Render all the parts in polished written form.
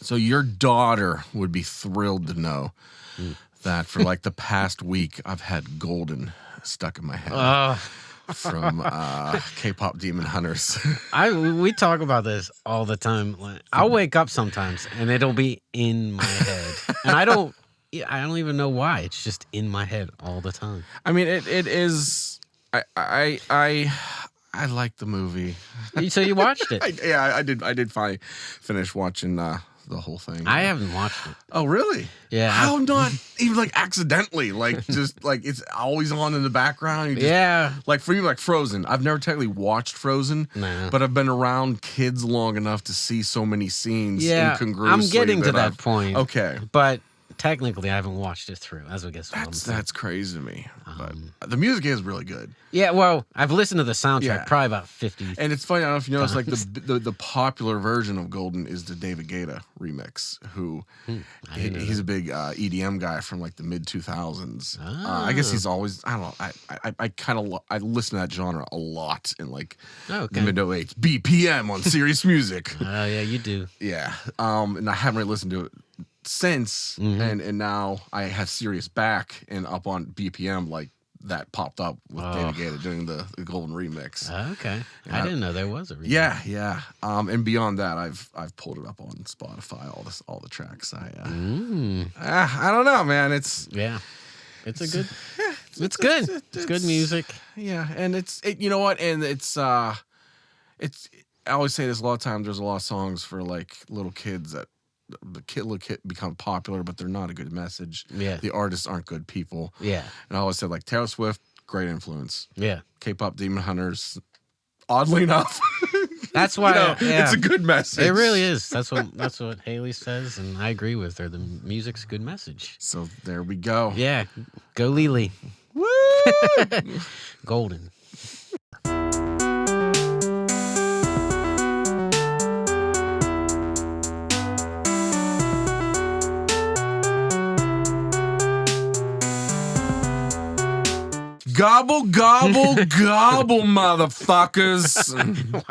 So your daughter would be thrilled to know that for like the past week, I've had Golden stuck in my head from K-pop Demon Hunters. We talk about this all the time. Like, I'll wake up sometimes and it'll be in my head, and I don't even know why. It's just in my head all the time. I mean, it is. I like the movie. So you watched it? I did. I did finally finish watching the whole thing. I haven't watched it. Oh, really? Yeah. How not even like accidentally? Like just like it's always on in the background. You just, Like for me, like Frozen. I've never technically watched Frozen, but I've been around kids long enough to see so many scenes. Yeah, incongruously I'm getting to that point. Okay, but technically, I haven't watched it through. That's what gets that's crazy to me. But the music is really good. Yeah, well, I've listened to the soundtrack probably about 50. And it's funny. I don't know if you noticed, like the popular version of Golden is the David Guetta remix. Who he's a big EDM guy from like the mid 2000s. I guess he's always. I don't know. I listen to that genre a lot in like the mid 08s. BPM on Serious Music. Oh yeah, you do. Yeah. And I haven't really listened to it since, and now I have Sirius back and up on BPM, like that popped up with David Guetta doing the Golden remix. Okay, I didn't know there was a remix. Yeah. And beyond that, I've pulled it up on Spotify, all the tracks. I don't know, man. It's a good. It's good. It's good music. Yeah, and you know what? And it's I always say this a lot of times. There's a lot of songs for like little kids that. The little kid become popular, but they're not a good message. Yeah, the artists aren't good people. Yeah, and I always said like Taylor Swift, great influence. Yeah, K-pop Demon Hunters, oddly enough, that's why it's a good message. It really is. That's what Haley says, and I agree with her. The music's a good message. So there we go. Yeah, go Lily. Woo! Golden. Gobble, gobble, gobble, motherfuckers. Wow.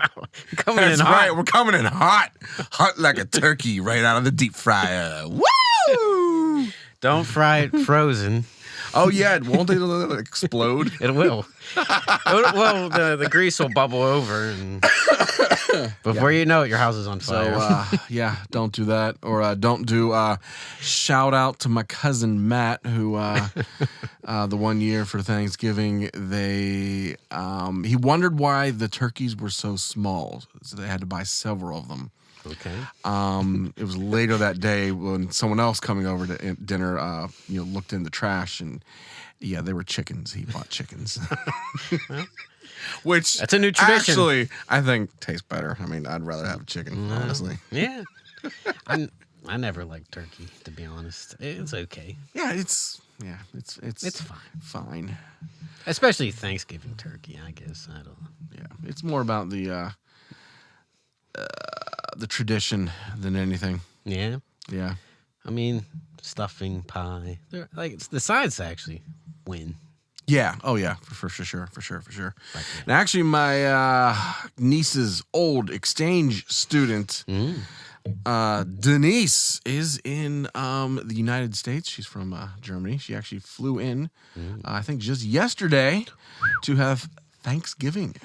That's right. We're coming in hot. Hot like a turkey right out of the deep fryer. Woo! Don't fry it frozen. Oh, yeah. Won't it explode? It will. Well, the grease will bubble over. And before you know it, your house is on fire. So, don't do that. Or don't do shout out to my cousin Matt, who the one year for Thanksgiving, he wondered why the turkeys were so small. So they had to buy several of them. Okay. It was later that day when someone else coming over to dinner, looked in the trash and they were chickens. He bought chickens, which that's a new tradition. Actually, I think tastes better. I mean, I'd rather have a chicken, honestly. Yeah, I never liked turkey, to be honest. It's okay. Yeah, it's fine. Fine, especially Thanksgiving turkey. I guess I don't know. Yeah, it's more about the tradition than anything. Yeah. Yeah. I mean, stuffing, pie. The sides actually win. Yeah. Oh, yeah. For sure. And actually, my niece's old exchange student, Denise, is in the United States. She's from Germany. She actually flew in, I think, just yesterday to have Thanksgiving.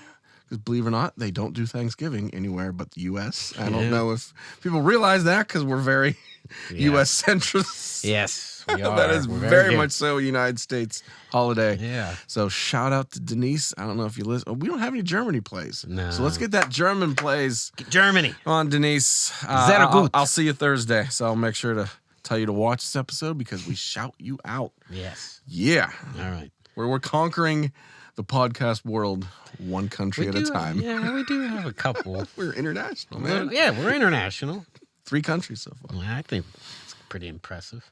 Because believe it or not, they don't do Thanksgiving anywhere but the U.S. I don't know if people realize that because we're very U.S. centrist. Yes, we are. That is very much so a United States holiday. Yeah. So shout out to Denise. I don't know if you listen. Oh, we don't have any Germany plays. No. So let's get that German plays. Germany. On, Denise. I'll see you Thursday. So I'll make sure to tell you to watch this episode because we shout you out. Yes. Yeah. All right. We're conquering the podcast world one country at a time. Yeah, we do have a couple. We're international, man. We're international. 3 countries so far. Well, I think it's pretty impressive.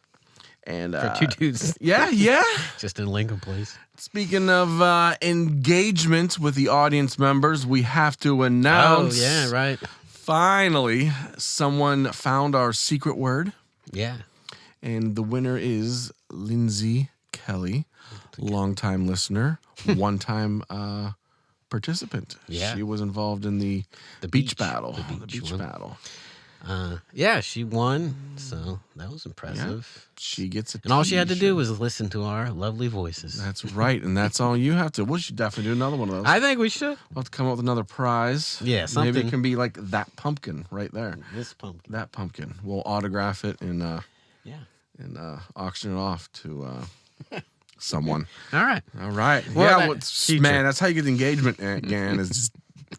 And for 2 dudes. Yeah. Just in Lincoln Place. Speaking of engagement with the audience members, we have to announce. Oh, yeah, right. Finally, someone found our secret word. Yeah. And the winner is Lindsay Kelly, longtime listener, one-time participant. Yeah. She was involved in the beach battle. The beach battle. Yeah, she won, so that was impressive. She gets a And all she had to do t-shirt. was listen to our lovely voices. That's right, and that's all you have to. We should definitely do another one of those. I think we should. We'll have to come up with another prize. Yeah, Maybe something. it can be like that pumpkin right there. This pumpkin. That pumpkin. We'll autograph it and auction it off to someone. All right. All right. Well, Man, that's how you get the engagement, Gan, is just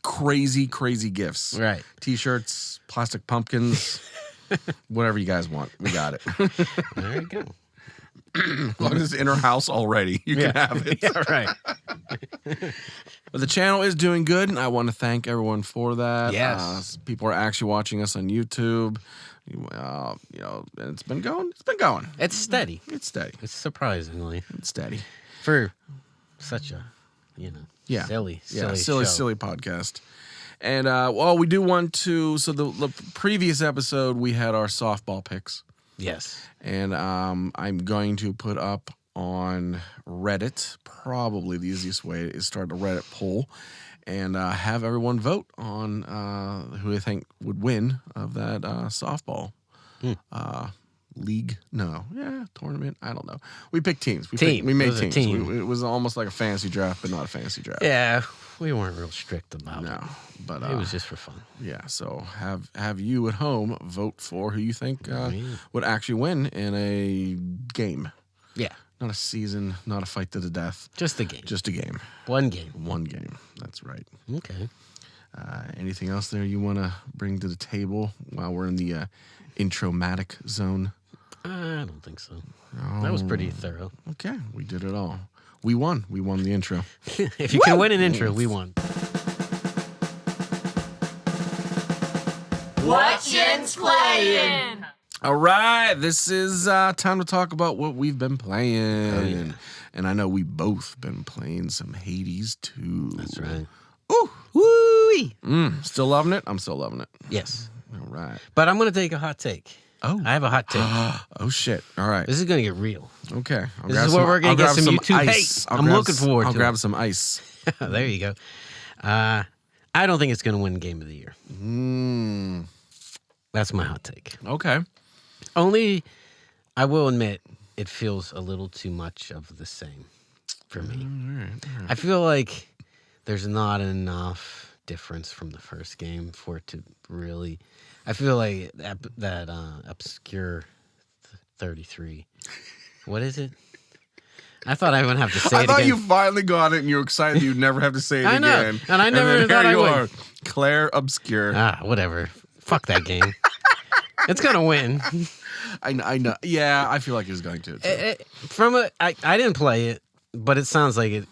crazy, crazy gifts. Right. T-shirts, plastic pumpkins, whatever you guys want. We got it. There you go. As long as it's in her house already, you can have it. Yeah, right. But the channel is doing good, and I want to thank everyone for that. Yes. People are actually watching us on YouTube. And it's been going. It's been going. It's steady. It's steady. It's surprisingly. It's steady. For such a, silly show. podcast. And we do want to. So the previous episode we had our softball picks. Yes. And I'm going to put up on Reddit. Probably the easiest way is start a Reddit poll and have everyone vote on who they think would win of that softball league. Tournament. I don't know. We picked teams. We made teams. It was almost like a fantasy draft, but not a fantasy draft. Yeah, we weren't real strict about it. No, but it was just for fun. Yeah, so have you at home vote for who you think would actually win in a game. Yeah. Not a season, not a fight to the death. Just a game. Just a game. One game. One game. That's right. Okay. Anything else there you want to bring to the table while we're in the intromatic zone? I don't think so. That was pretty thorough. Okay, we did it all. We won. We won the intro. If you can win an intro, we won. What Yinz playing? All right, this is time to talk about what we've been playing. Oh, yeah. And I know we both been playing some Hades too. That's right. Ooh. Woo-wee. Still loving it? I'm still loving it. Yes. All right. But I'm going to take a hot take. Oh. I have a hot take. Oh, shit. All right. This is going to get real. Okay. This is where we're going to get some YouTube ice. hate. I'm looking forward to it. I'll grab some ice. There you go. I don't think it's going to win Game of the Year. That's my hot take. Okay. Only, I will admit, it feels a little too much of the same for me. All right. I feel like there's not enough difference from the first game for it to really. I feel like that obscure 33. What is it? I thought I would have to say it again. I thought you finally got it and you're excited you'd never have to say it I know, again. and I never thought I would. Claire Obscure. Whatever. Fuck that game. It's gonna win. I know. Yeah, I feel like it's going to. I didn't play it, but it sounds like it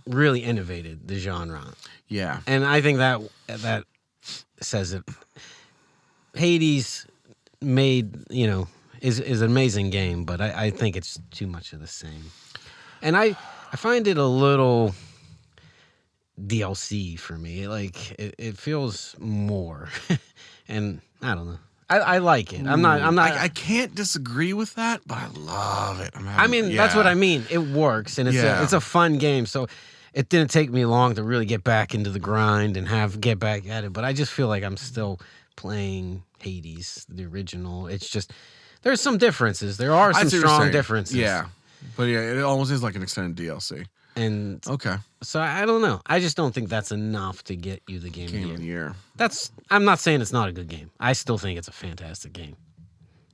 really innovated the genre. Yeah. And I think that says it. Hades is an amazing game, but I think it's too much of the same. And I find it a little DLC for me. Like it feels more. And I don't know. I like it. I'm not. I can't disagree with that, but I love it. That's what I mean. It works, and it's a fun game. So it didn't take me long to really get back into the grind and get back at it. But I just feel like I'm still playing Hades, the original. It's just there's some differences. There are some strong differences. Yeah, but yeah, it almost is like an extended DLC. And okay, so I don't know. I just don't think that's enough to get you the game of the year. year. I'm not saying it's not a good game. I still think it's a fantastic game.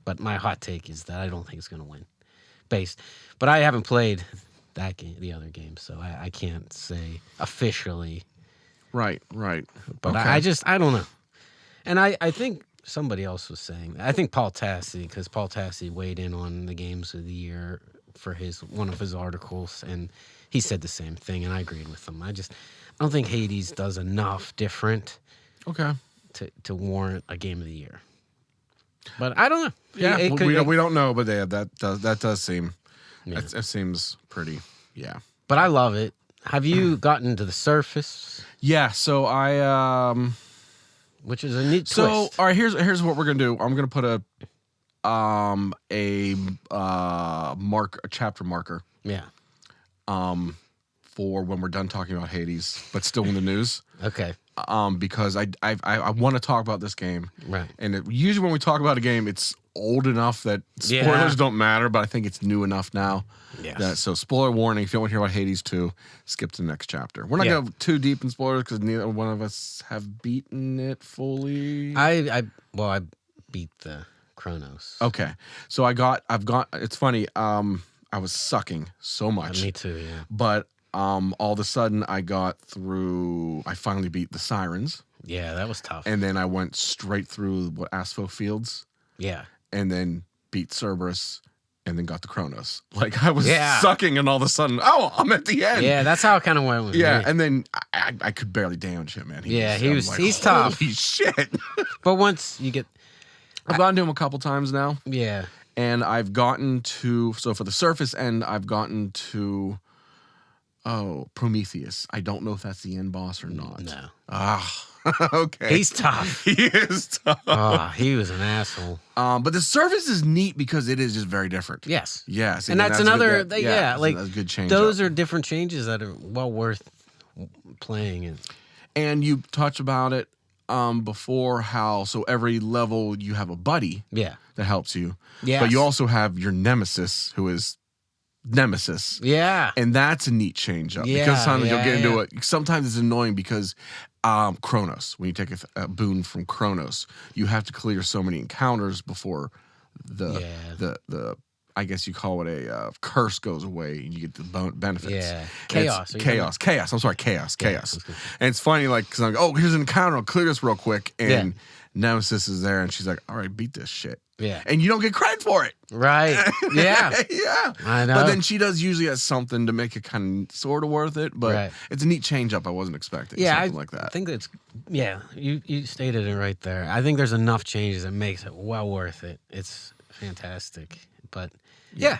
But my hot take is that I don't think it's going to win. But I haven't played that game, the other game, so I can't say officially. Right. But okay. I don't know. And I think somebody else was saying, I think Paul Tassi, because Paul Tassi weighed in on the games of the year for one of his articles, and he said the same thing, and I agreed with him. I don't think Hades does enough different Okay. to warrant a game of the year. But I don't know. Yeah, we don't know, but that does seem. Yeah. It seems pretty. Yeah. But I love it. Have you gotten to the surface? Yeah. So Which is a neat twist. So all right, here's what we're gonna do. I'm gonna put a chapter marker. Yeah. For when we're done talking about Hades, but still in the news. Okay. because I want to talk about this game. Right. And usually when we talk about a game, it's old enough that spoilers don't matter, but I think it's new enough now. Yes. So spoiler warning, if you don't want to hear about Hades 2, skip to the next chapter. We're not going to go too deep in spoilers because neither one of us have beaten it fully. I beat the Chronos. Okay. So I've got, it's funny, I was sucking so much. Me too, yeah. But all of a sudden I finally beat the Sirens. Yeah, that was tough. And then I went straight through Aspho Fields. Yeah. And then beat Cerberus and then got the Chronos. Like I was sucking and all of a sudden, I'm at the end. Yeah, that's how it kind of went with me. And then I could barely damage him, man. He's tough. Holy shit. But once you get... I've gotten to him a couple times now. Yeah. And I've gotten to, so for the surface end, I've gotten to, Prometheus. I don't know if that's the end boss or not. No. Okay. He's tough. He is tough. Oh, he was an asshole. But the surface is neat because it is just very different. Yes. Yes. And that's another, like that's a good change. Those are different changes that are well worth playing. And you touched about it before how, so every level you have a buddy that helps you. Yeah. But you also have your nemesis, who is Nemesis. Yeah. And that's a neat change up. Yeah, because sometimes you'll get into it. Sometimes it's annoying because Chronos, when you take a boon from Chronos, you have to clear so many encounters before the I guess you call it a curse goes away and you get the benefits. Yeah. Chaos. I'm sorry, chaos. And it's funny, like, because I'm like, here's an encounter. I'll clear this real quick. And Nemesis is there and she's like, all right, beat this shit. Yeah. And you don't get credit for it. Right. Yeah. Yeah. I know. But then she does usually has something to make it kind of sort of worth it. But it's a neat change up I wasn't expecting. Yeah. Something like that. I think it's, you stated it right there. I think there's enough changes that makes it well worth it. It's fantastic. But I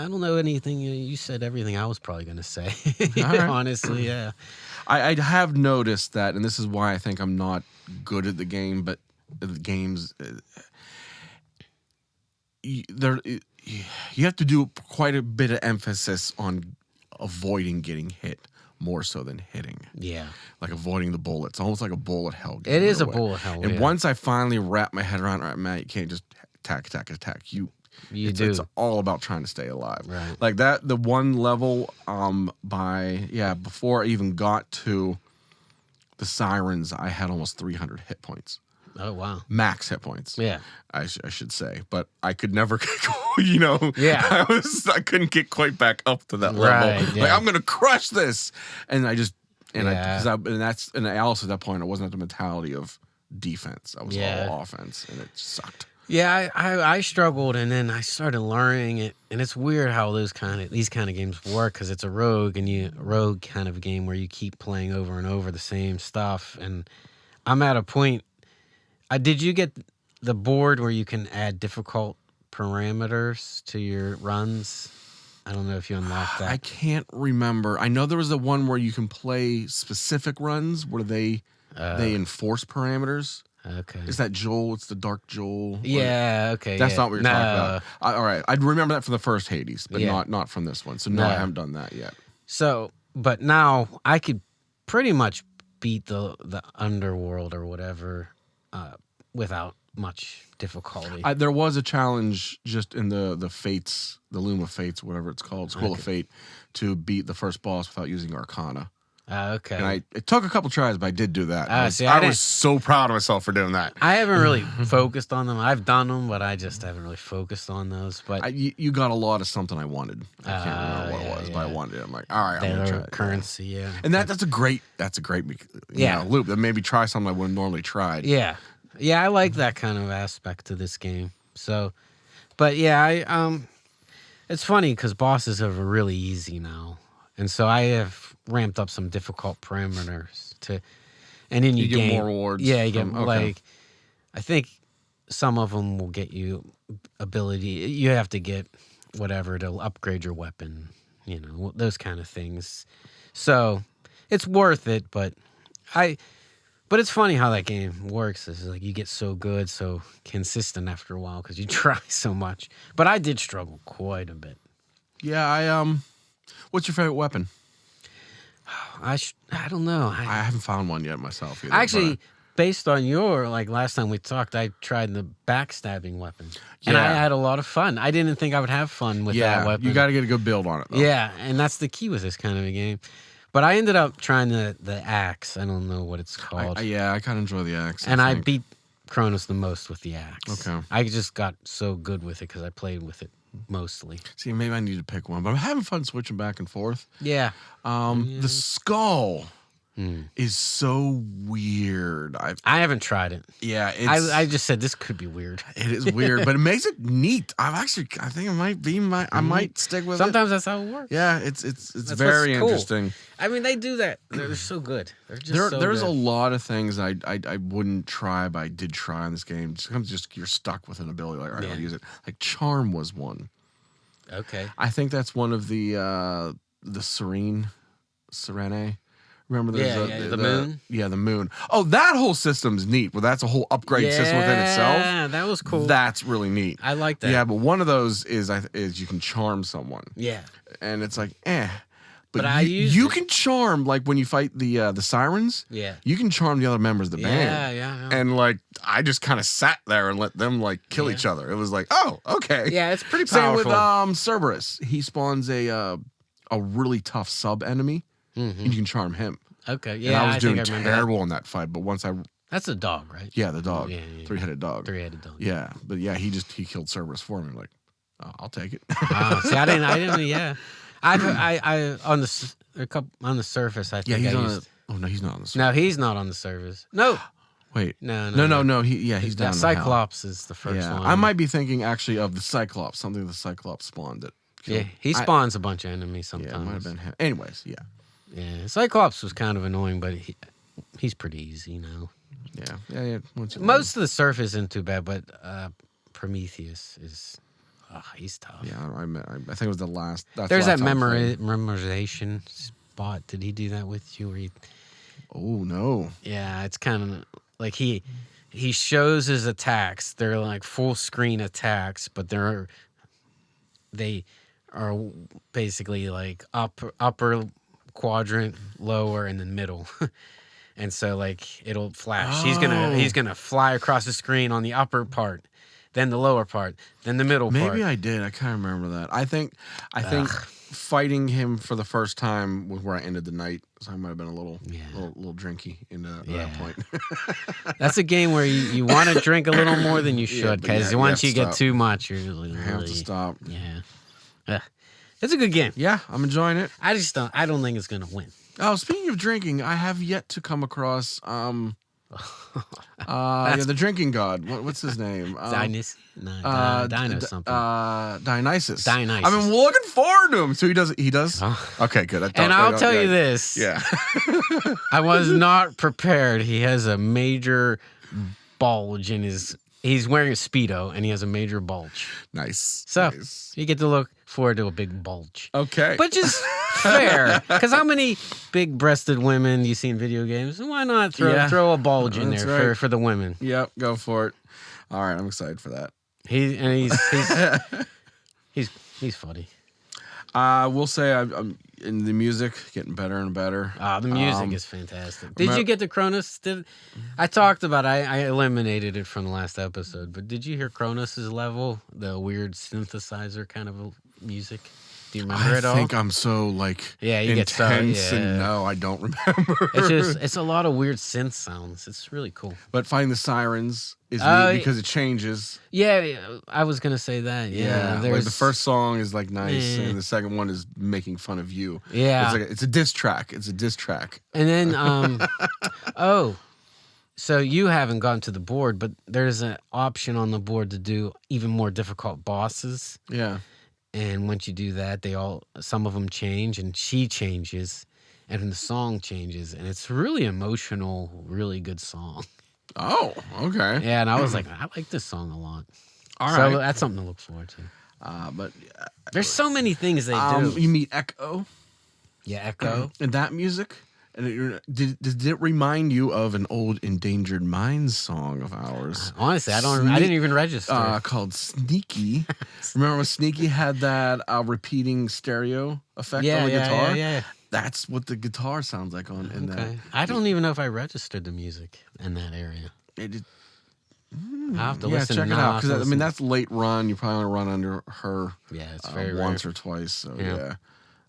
don't know anything. You said everything I was probably going to say. Right. Honestly, yeah. I have noticed that, and this is why I think I'm not good at the game, but the games... you have to do quite a bit of emphasis on avoiding getting hit more so than hitting. Yeah. Like avoiding the bullets. Almost like a bullet hell game. It is a bullet hell. And once I finally wrap my head around, all right, Matt, you can't just attack. It's all about trying to stay alive. Right. Like that, the one level before I even got to the Sirens, I had almost 300 hit points. Oh, wow. Max hit points. Yeah. I should say. But I could never, I couldn't get quite back up to that level. Right, Like, I'm going to crush this. And I just, I also at that point, I wasn't at the mentality of defense. I was all offense, and it sucked. Yeah, I struggled, and then I started learning it, and it's weird how these kind of games work because it's a rogue kind of game where you keep playing over and over the same stuff. And I'm at a point. Did you get the board where you can add difficult parameters to your runs? I don't know if you unlocked that. I can't remember. I know there was the one where you can play specific runs where they enforce parameters. Okay. Is that Joel? It's the Dark Joel. Yeah. Okay. That's not what you're talking about. All right. I'd remember that from the first Hades, but not from this one. So no, I haven't done that yet. So, but now I could pretty much beat the underworld or whatever without much difficulty. There was a challenge just in the Fates, the Loom of Fates, whatever it's called, School of Fate, to beat the first boss without using Arcana. Okay. And it took a couple tries, but I did do that. I was so proud of myself for doing that. I haven't really focused on them. I've done them, but I just haven't really focused on those. But you got a lot of something I wanted. I can't remember what it was, but I wanted it. I'm like, all right, I'm gonna try it. Currency, yeah. And that's a great loop. That maybe try something I wouldn't normally tried. Yeah, I like that kind of aspect to this game. So, but it's funny because bosses are really easy now, and so I have ramped up some difficult parameters and then you get more rewards. Yeah, you get I think some of them will get you ability. You have to get whatever to upgrade your weapon, those kind of things. So it's worth it, but it's funny how that game works. It's like you get so good, so consistent after a while because you try so much. But I did struggle quite a bit. Yeah, what's your favorite weapon? I don't know. I haven't found one yet myself either. Actually, based on your, like, last time we talked, I tried the backstabbing weapon. And I had a lot of fun. I didn't think I would have fun with that weapon. You got to get a good build on it, though. Yeah, and that's the key with this kind of a game. But I ended up trying the axe. I don't know what it's called. I kind of enjoy the axe. And I beat Cronus the most with the axe. Okay. I just got so good with it because I played with it mostly. See, maybe I need to pick one, but I'm having fun switching back and forth. Yeah. The skull is so weird. I haven't tried it. Yeah, I just said this could be weird. It is weird, but it makes it neat. I think it might be I might stick with Sometimes that's how it works. Yeah, it's very cool. Interesting. I mean, they do that. They're so good. They're just there's good. a lot of things I wouldn't try, but I did try in this game. Sometimes just you're stuck with an ability, like, all right, I'll use it. Like Charm was one. Okay. I think that's one of the Serene. Remember there's the moon? Yeah, the moon. Oh, that whole system's neat. Well, that's a whole upgrade system within itself. Yeah, that was cool. That's really neat. I like that. Yeah, but one of those is you can charm someone. Yeah. And it's like, But you can charm, like when you fight the sirens. Yeah. You can charm the other members of the band. Yeah. And like I just kind of sat there and let them like kill each other. It was like, oh, okay. Yeah, it's pretty powerful. Same with Cerberus. He spawns a really tough sub enemy. And you can charm him. Okay, yeah. And I was doing terrible in that fight, but once that's a dog, right? Yeah, the dog. Yeah. Three-headed dog. Three-headed dog. Yeah, but yeah, he killed Cerberus for me. I'm like, oh, I'll take it. See, I didn't. Yeah, I on the surface. I think he's on. Oh no, he's not on the surface. No, he's not on the surface. No. Wait. No. He's down. Cyclops is the first one. I might be thinking actually of the Cyclops, something the Cyclops spawned it. Yeah, he spawns a bunch of enemies sometimes. Yeah, it might have been him. Anyways, yeah. Yeah, Cyclops was kind of annoying, but he's pretty easy now. Yeah. Most of the surface isn't too bad, but Prometheus is, he's tough. Yeah, I think it was the last. There's that memorization spot. Did he do that with you? Oh no. Yeah, it's kind of like he shows his attacks. They're like full screen attacks, but they are basically like upper quadrant, lower, and then middle. And so like it'll flash. He's gonna fly across the screen on the upper part, then the lower part, then the middle part. Maybe I did. I can't remember that. I think fighting him for the first time was where I ended the night. So I might have been a little drinky in that point. That's a game where you want to drink a little more than you should, because once you get too much, you're really, have to stop. Yeah. It's a good game. Yeah, I'm enjoying it. I don't think it's gonna win. Oh, speaking of drinking, I have yet to come across the drinking god. What's his name? Dionysus. Dionysus. Dionysus. I've been looking forward to him. So he does. Okay, good. I'll tell you this. Yeah. I was not prepared. He has a major bulge in his. He's wearing a Speedo and he has a major bulge. Nice. So you get to look forward to a big bulge. Okay. But just fair. Because how many big-breasted women you see in video games? Why not throw a bulge in there for the women? Yep, go for it. All right, I'm excited for that. He's funny. We'll say I'm in the music getting better and better. The music is fantastic. Did you get the Cronus? I talked about I eliminated it from the last episode, but did you hear Cronus's level? The weird synthesizer kind of music? Do you remember it all? I think I'm so you intense and no, I don't remember. It's a lot of weird synth sounds. It's really cool. But finding the sirens is neat because it changes. Yeah, I was gonna say that. Yeah, like the first song is like nice, and the second one is making fun of you. Yeah, it's a diss track. And then so you haven't gone to the board, but there's an option on the board to do even more difficult bosses. Yeah. And once you do that, some of them change, and she changes, and the song changes, and it's really emotional, really good song. Oh, okay. Yeah, and I was like, I like this song a lot. All right. So that's something to look forward to. But there's so many things they do. You meet Echo. Yeah, Echo. And that music. And did it remind you of an old Endangered Minds song of ours? Honestly, I didn't even register. Called Sneaky. Remember when Sneaky had that repeating stereo effect on the guitar? Yeah. That's what the guitar sounds like in that. I don't even know if I registered the music in that area. I'll have to listen. Check it out, because I mean that's late run. You probably want to run under her. Yeah, it's very once rare. or twice. So Yeah.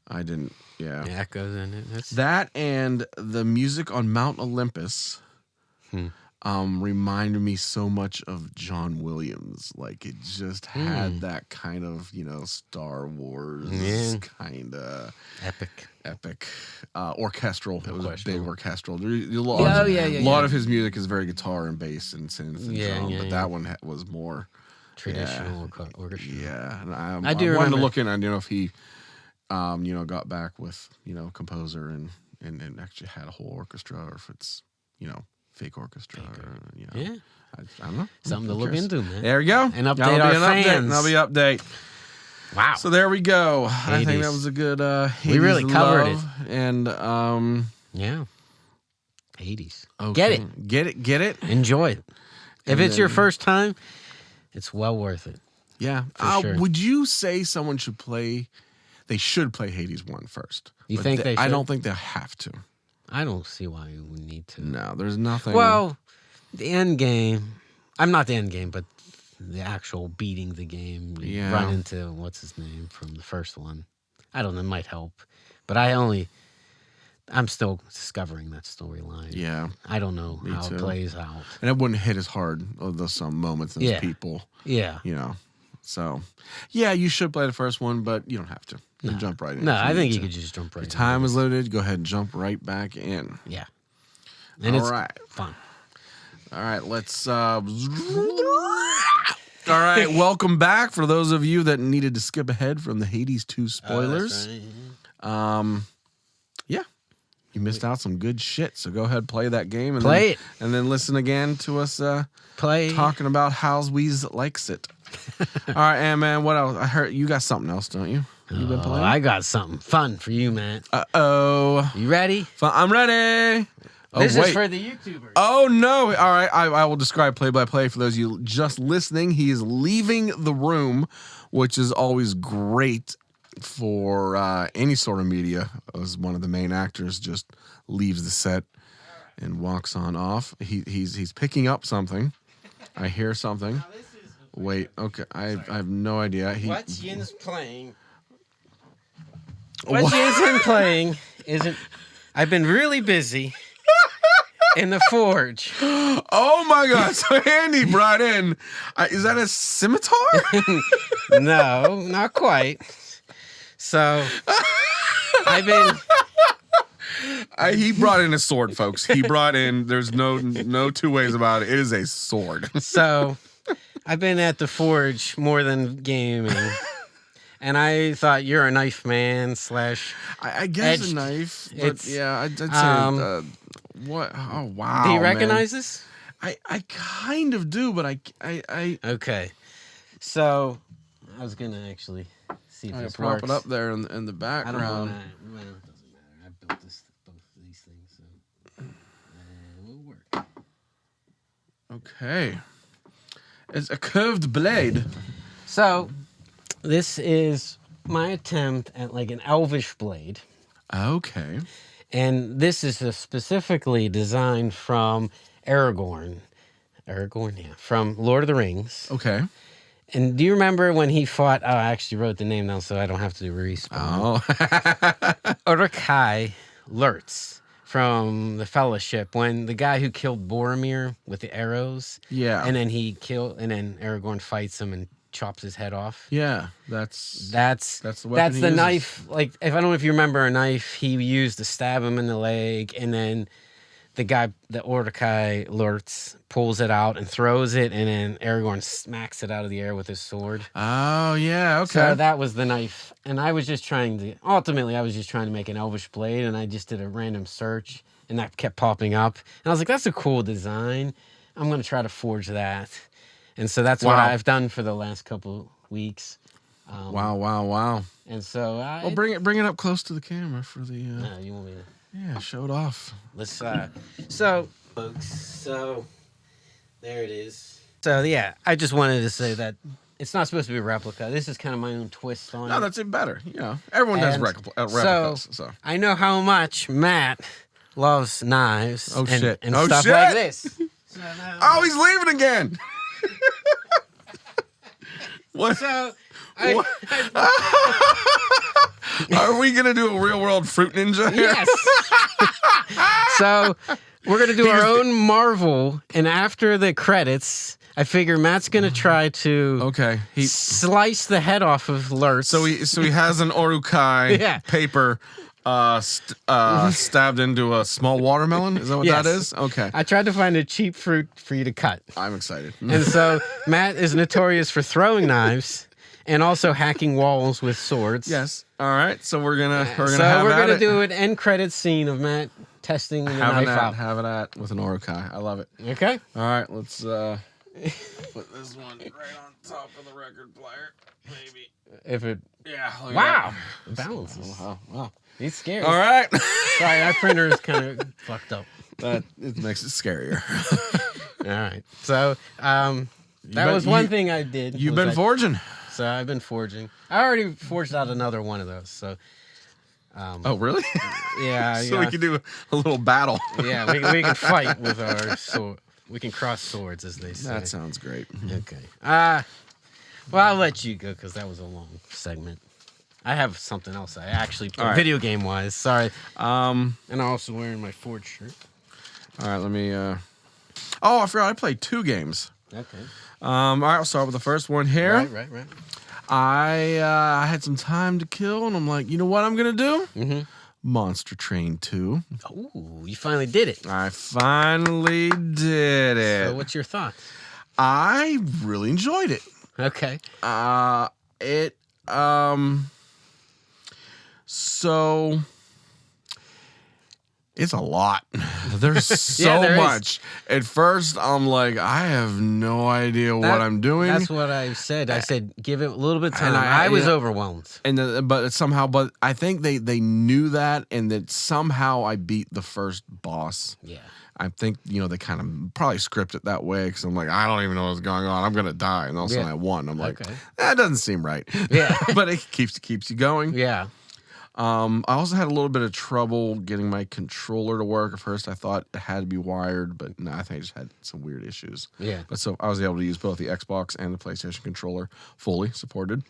I didn't. Yeah, The echoes in it. That's... That and the music on Mount Olympus. Reminded me so much of John Williams. Like it just had that kind of, Star Wars kind of epic, orchestral. It was a big orchestral. A lot of his music is very guitar and bass and synth and drum, but that one was more traditional orchestra. Yeah, and I wanted to look in. I don't know if he, got back with composer and actually had a whole orchestra, or if it's fake orchestra. Or, Yeah. I don't know. Something to look into, man. There we go. And update our fans. That'll be update. Wow. So there we go. Hades. I think that was a good we really covered it. And yeah. 80s. Okay. Get it. Enjoy it. If it's your first time, it's well worth it. Yeah. For sure. Would you say someone should play Hades 1 first? You think they should? I don't think they have to. I don't see why you would need to. No, there's nothing. Well, the end game. I'm not the end game, but the actual beating the game. Yeah. Run into what's his name from the first one. I don't know. It might help, but I'm still discovering that storyline. Yeah. I don't know how too. It plays out. And it wouldn't hit as hard those some moments as people. Yeah. So, yeah, you should play the first one, but you don't have to. You can jump right in. No, I think you could just jump right in. If time is limited, go ahead and jump right back in. Yeah. And it's fun. All right, let's... All right, welcome back for those of you that needed to skip ahead from the Hades 2 spoilers. That's right. Yeah. You missed out some good shit, so go ahead, play that game. And Play it. And then listen again to us talking about how Weez likes it. All right, Andman, what else? I heard you got something else, don't you? You been playing? I got something fun for you, man. Uh-oh. You ready? I'm ready. This is for the YouTubers. Oh, no. All right, I will describe play-by-play for those of you just listening. He is leaving the room, which is always great for any sort of media, as one of the main actors just leaves the set and walks on off. He's picking up something. I hear something. Wait, okay. I have no idea. What's Yinz playing? What Yinz been playing isn't... I've been really busy in the forge. Oh my God. So Andy brought in... is that a scimitar? No, not quite. So I've been... He brought in a sword, folks. He brought in... There's no two ways about it. It is a sword. So... I've been at the forge more than gaming, and I thought you're a knife man / I guess edged. a knife, but It's, yeah, I'd say what? Oh wow! Do you recognize man. this? I kind of do, but I Okay, so I was gonna actually see if this prop works. it up there in the I don't background. know. Well, it doesn't matter. I built both of these things, so it will work. Okay, it's a curved blade. So this is my attempt at like an elvish blade. Okay. And this is specifically designed from Aragorn. From Lord of the Rings. Okay. And do you remember when he fought... Oh, I actually wrote the name down so I don't have to do respawn. Oh. Uruk-hai Lurtz from the Fellowship, when the guy who killed Boromir with the arrows. Yeah. And then Aragorn fights him and chops his head off. Yeah, that's the weapon that's he the uses. knife. Like, if I don't know if you remember a knife he used to stab him in the leg, and then the guy, the Uruk-hai Lurtz, pulls it out and throws it, and then Aragorn smacks it out of the air with his sword. Oh yeah, okay. So that was the knife, and I was just trying to make an elvish blade, and I just did a random search, and that kept popping up, and I was like, that's a cool design. I'm gonna try to forge that. And so that's what I've done for the last couple weeks. Wow. And so Well, bring it up close to the camera for the. No, you want me to? Yeah, show it off. Let's. So, folks. So, there it is. So yeah, I just wanted to say that It's not supposed to be a replica. This is kind of my own twist on it. No, that's even better. You know, everyone does replicas. So I know how much Matt loves knives. Oh, and, shit. and Oh, stuff shit. like this. So now, oh, he's leaving again. What? So Are we gonna do a real world fruit ninja here? yes. So we're gonna do our own Marvel, and after the credits, I figure Matt's gonna try to Okay. slice the head off of Lurtz. So he has an Orukai Yeah. paper stabbed into a small watermelon. Is that what Yes. that is? Okay. I tried to find a cheap fruit for you to cut. I'm excited. And so Matt is notorious for throwing knives and also hacking walls with swords. Yes. All right. So we're gonna do an end credit scene of Matt testing the knife out. Have it at with an Orukai. I love it. Okay. All right. Let's put this one right on top of the record player. Maybe. If it. Yeah. Wow. Balances. Wow. He's scary. All right. Sorry, our printer is kind of fucked up. It makes it scarier. All right. So that was one thing I did. You've been forging. So I've been forging. I already forged out another one of those. So. Oh, really? Yeah. So we can do a little battle. Yeah, we can fight with our sword. We can cross swords, as they say. That sounds great. Okay. Well, I'll let you go because that was a long segment. I have something else. I actually, video game wise. Sorry. And I'm also wearing my Forge shirt. All right, let me. Oh, I forgot. I played 2 games. Okay. All right, I'll start with the first one here. Right. I had some time to kill, and I'm like, you know what I'm gonna do? Mm-hmm. Monster Train 2. Ooh, you finally did it. I finally did it. So, what's your thoughts? I really enjoyed it. Okay. So it's a lot. There's so there much. At first, I'm like, I have no idea what I'm doing. That's what I said. I said, give it a little bit of time. And I was overwhelmed. But I think they knew that, and that somehow I beat the first boss. Yeah. I think, they kind of probably script it that way, because I'm like, I don't even know what's going on. I'm going to die. And all of a sudden I won. I'm like, that doesn't seem right. Yeah. But it keeps you going. Yeah. I also had a little bit of trouble getting my controller to work. At first, I thought it had to be wired, but no, I think I just had some weird issues. Yeah. But so I was able to use both the Xbox and the PlayStation controller, fully supported.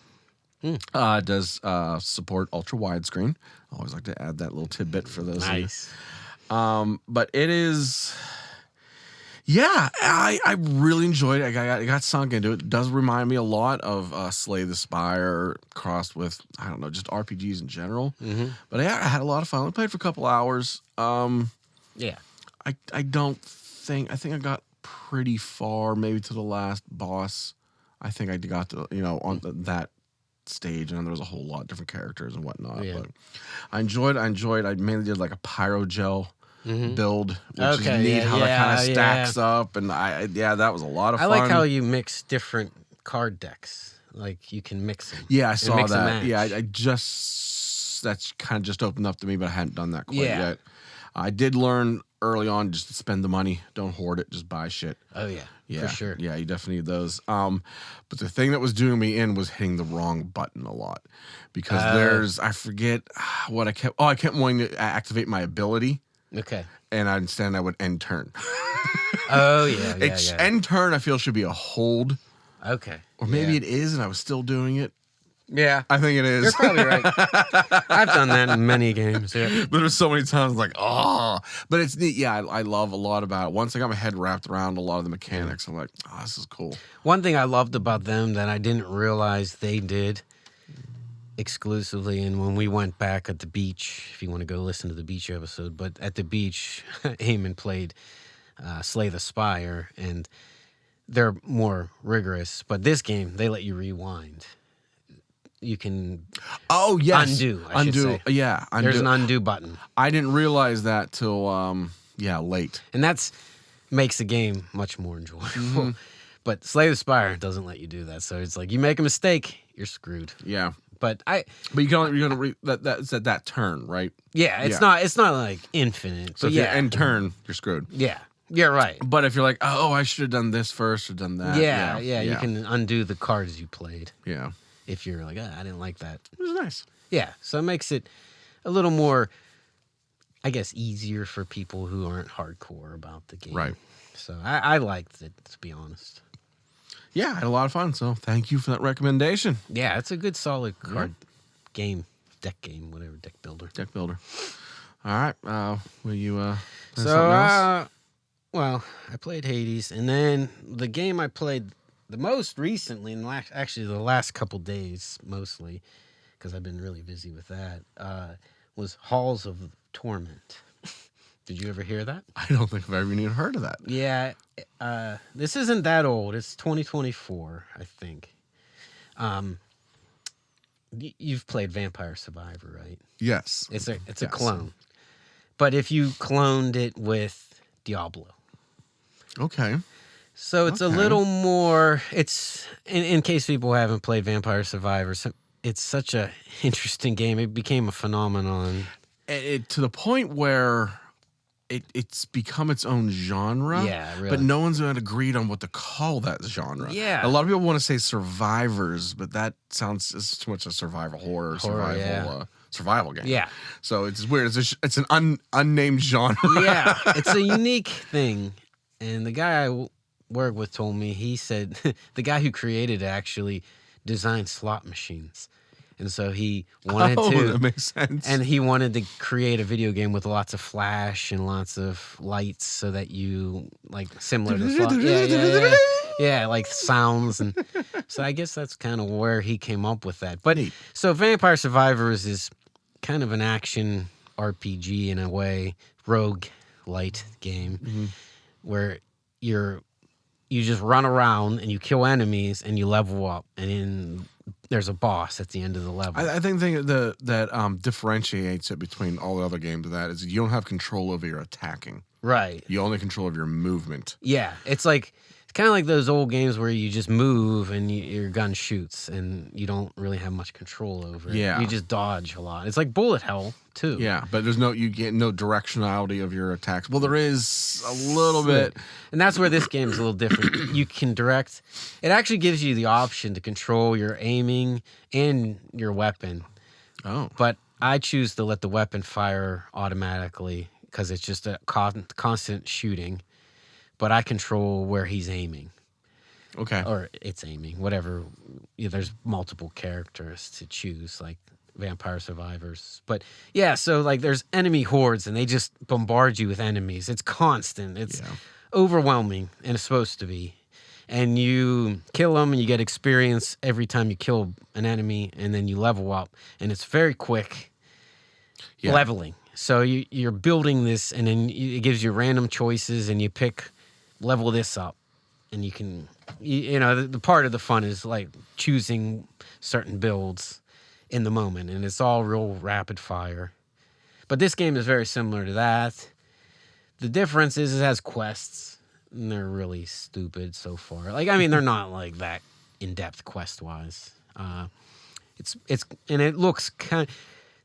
It does support ultra widescreen. I always like to add that little tidbit for those. Nice. But it is. Yeah, I really enjoyed it. I got sunk into it. It does remind me a lot of Slay the Spire crossed with, I don't know, just RPGs in general. Mm-hmm. But I had a lot of fun. I played for a couple hours. Yeah. I think I got pretty far, maybe to the last boss. I think I got to, on that stage, and there was a whole lot of different characters and whatnot. Yeah. But I enjoyed. I mainly did like a pyrogel build, which is neat how that kind of stacks up, and that was a lot of fun. I like how you mix different card decks, like you can mix them. Yeah, I saw that. Yeah, that's kind of just opened up to me, but I hadn't done that quite yet. I did learn early on just to spend the money, don't hoard it, just buy shit. Oh yeah, for sure. Yeah, you definitely need those. But the thing that was doing me in was hitting the wrong button a lot, because I forget what I kept wanting to activate my ability. Okay. And instead I would end turn. Oh, yeah. End turn, I feel, should be a hold. Okay. Or maybe it is, and I was still doing it. Yeah. I think it is. You're probably right. I've done that in many games, yeah. But there's so many times like, But it's neat. Yeah, I love a lot about it. Once I got my head wrapped around a lot of the mechanics, I'm like, this is cool. One thing I loved about them that I didn't realize they did exclusively, and when we went back at the beach, if you want to go listen to the beach episode, but at the beach, Eamon played Slay the Spire, and they're more rigorous. But this game, they let you rewind. You can undo. I should say. Yeah, undo. There's an undo button. I didn't realize that till late, and that's makes the game much more enjoyable. Mm-hmm. But Slay the Spire doesn't let you do that, so it's like you make a mistake, you're screwed. Yeah. But you can only that's at that turn, right? Yeah, it's not like infinite. So if you end turn, you're screwed. Yeah. Yeah, right. But if you're like, oh, I should have done this first or done that. Yeah, you can undo the cards you played. Yeah. If you're like, I didn't like that. It was nice. Yeah, so it makes it a little more, I guess, easier for people who aren't hardcore about the game. Right. So I liked it, to be honest. Yeah, I had a lot of fun. So thank you for that recommendation. Yeah, it's a good, solid card game, deck game, whatever, deck builder. Deck builder. All right. Will you play So, something else? well, I played Hades, and then the game I played the most recently, and actually the last couple days mostly, because I've been really busy with that, was Halls of Torment. Did you ever hear that? I don't think I've ever even heard of that. Yeah, this isn't that old. It's 2024, I think. You've played Vampire Survivor, right? Yes. It's a clone. But if you cloned it with Diablo. Okay. So it's a little more, it's, in case people haven't played Vampire Survivor, it's such a interesting game. It became a phenomenon. To the point where it's become its own genre. Yeah, really. But no one's agreed on what to call that genre. Yeah. A lot of people want to say survivors, but that sounds as too much a survival horror, survival game. Yeah. So it's weird. It's an unnamed genre. Yeah, it's a unique thing. And the guy I work with told me, he said the guy who created it actually designed slot machines. And so he wanted to. That makes sense. And he wanted to create a video game with lots of flash and lots of lights so that you, like, similar to slot. Yeah, like sounds. And so I guess that's kind of where he came up with that. But so Vampire Survivors is kind of an action RPG in a way, rogue light game, where you just run around and you kill enemies and you level up, and there's a boss at the end of the level. I think that differentiates it between all the other games of that is you don't have control over your attacking. Right. You only control over your movement. Yeah. It's kind of like those old games where you just move and your gun shoots and you don't really have much control over it. Yeah. You just dodge a lot. It's like bullet hell too. Yeah, but you get no directionality of your attacks. Well, there is a little bit. And that's where this game is a little different. You can direct. It actually gives you the option to control your aiming and your weapon. Oh. But I choose to let the weapon fire automatically because it's just a constant shooting. But I control where he's aiming. Okay. Or it's aiming, whatever. There's multiple characters to choose, like Vampire Survivors. But yeah, so like there's enemy hordes and they just bombard you with enemies. It's constant. It's overwhelming, and it's supposed to be. And you kill them and you get experience every time you kill an enemy, and then you level up. And it's very quick leveling. So you're building this, and then it gives you random choices, and you pick level this up, and you can, the part of the fun is like choosing certain builds in the moment, and it's all real rapid fire. But this game is very similar to that. The difference is it has quests, and they're really stupid so far. Like, I mean, they're not like that in-depth quest-wise. It's and it looks kind of,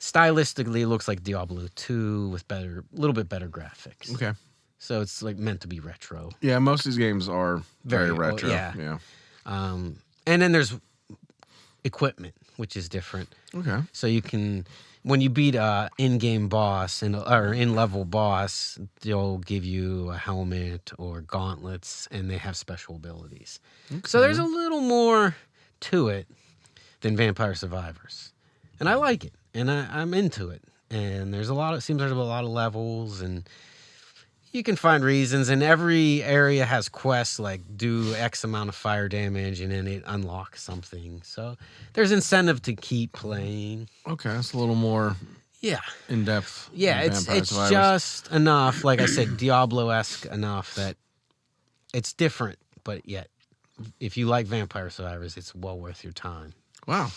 stylistically, it looks like Diablo 2 with a little bit better graphics. Okay. So it's like meant to be retro. Yeah, most of these games are very retro. Yeah. And then there's equipment, which is different. Okay. So you can, when you beat a in-game boss or in-level boss, they'll give you a helmet or gauntlets, and they have special abilities. Okay. So there's a little more to it than Vampire Survivors, and I like it, and I'm into it. And there's seems there's a lot of levels, and you can find reasons, and every area has quests like do X amount of fire damage, and then it unlocks something. So there's incentive to keep playing. Okay, that's a little more in depth. Yeah, it's just enough, like I said, Diablo-esque enough that it's different, but yet if you like Vampire Survivors, it's well worth your time. Wow.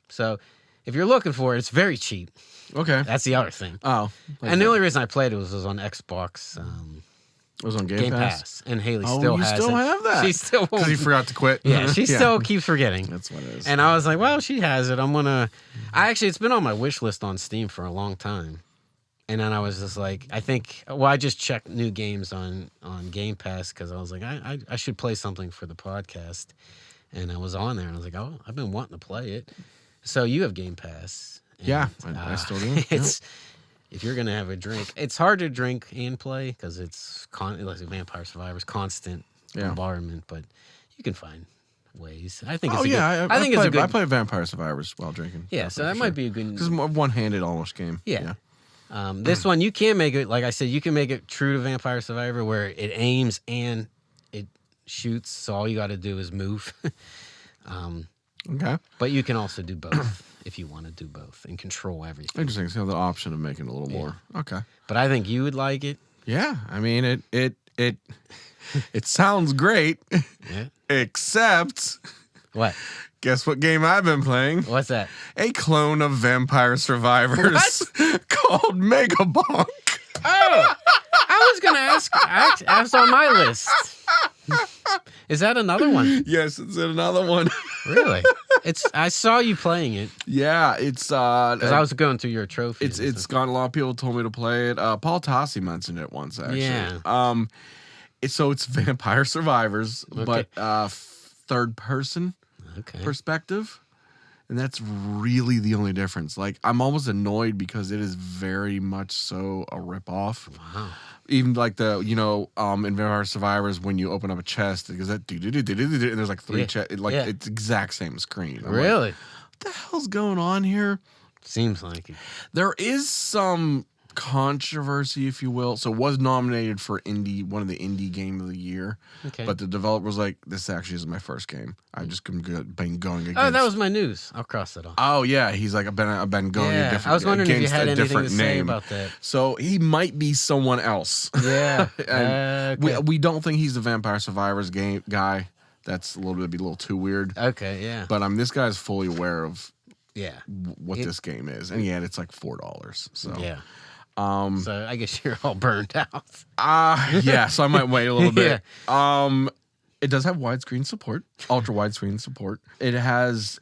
So if you're looking for it, it's very cheap. Okay. That's the other thing. Oh. And the only reason I played it was on Xbox. It was on Game Pass? And Haley still has it. You still have that? She still won't. Because he forgot to quit. Yeah, she still keeps forgetting. That's what it is. And I was like, well, she has it. It's been on my wish list on Steam for a long time. And then I was just like, I just checked new games on Game Pass because I was like, I should play something for the podcast. And I was on there and I was like, oh, I've been wanting to play it. So you have Game Pass. And, Yeah, I still do. It's if you're gonna have a drink, it's hard to drink and play because it's like Vampire Survivors, constant bombardment. But you can find ways. I think. I play Vampire Survivors while drinking. Yeah, so that might be a good because more one-handed almost game. Yeah. This one you can make it like I said. You can make it true to Vampire Survivor where it aims and it shoots. So all you got to do is move. Okay. But you can also do both if you want to do both and control everything. Interesting. So you have the option of making it a little more. Okay. But I think you would like it. Yeah. I mean, it sounds great. Yeah. Except, what? Guess what game I've been playing? What's that? A clone of Vampire Survivors called Mega Bonk. Oh, I was gonna ask. I was on my list. Is that another one? Yes, it's another one. Really? I saw you playing it. Yeah, it's because I was going through your trophies. It's gone. A lot of people told me to play it. Paul Tossi mentioned it once, actually. Yeah. So it's Vampire Survivors, Okay. but third person perspective. And that's really the only difference. Like, I'm almost annoyed because it is very much so a ripoff. Wow. Even like in Vampire Survivors, when you open up a chest, it goes that and there's like three chests. It's exact same screen. Really? Like, what the hell's going on here? Seems like it. There is some controversy, if you will. So it was nominated for one of the indie game of the year. Okay. But the developer was like, this actually isn't my first game. I've just been going against. Oh, that was my news. I'll cross it off. Oh yeah, he's like, I've been going a different. I was wondering if you had anything to say name. about that. So he might be someone else. Yeah. And we don't think he's the Vampire Survivors guy. That's be a little too weird. Okay, yeah. But this guy's fully aware of what this game is, and it's like $4. So yeah. So I guess you're all burned out. Yeah. So I might wait a little bit. It does have widescreen support, ultra widescreen support. It has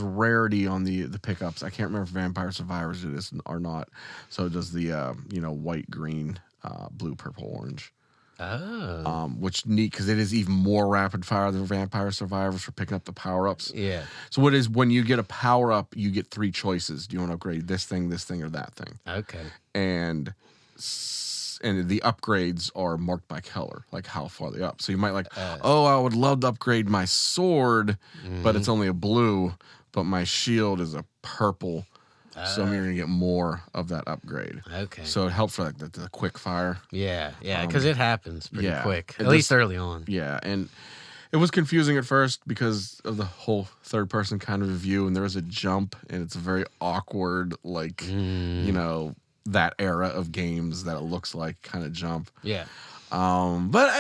rarity on the pickups. I can't remember if Vampire Survivors it is or not. So it does the white, green, blue, purple, orange. Oh. Which neat because it is even more rapid fire than Vampire Survivors for picking up the power ups. Yeah. So when you get a power up, you get 3 choices. Do you want to upgrade this thing, or that thing? Okay. And the upgrades are marked by color, like how far they up. So you might I would love to upgrade my sword, but it's only a blue, but my shield is a purple. So you're going to get more of that upgrade. Okay. So it helps for like the quick fire. Yeah, because it happens pretty quick, at least early on. Yeah, and it was confusing at first because of the whole third person kind of view, and there is a jump, and it's a very awkward, like, that era of games that it looks like kind of jump. Yeah. But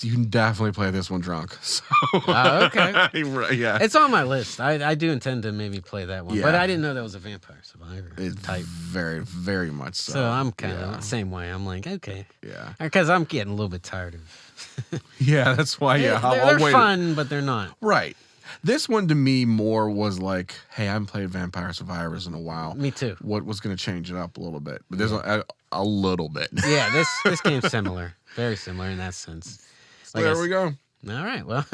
you can definitely play this one drunk. So okay. Yeah, it's on my list. I do intend to maybe play that one, but I didn't know that was a Vampire Survivor type. Very, very much so. So I'm kind of the same way. I'm like, okay, yeah, because I'm getting a little bit tired of. Yeah, that's why. Yeah, they're fun, but they're not right. This one to me more was like, hey, I haven't played Vampire Survivors in a while. Me too. What was going to change it up a little bit? But there's a little bit. Yeah, this game's similar. Very similar in that sense. Like there we go. All right, well.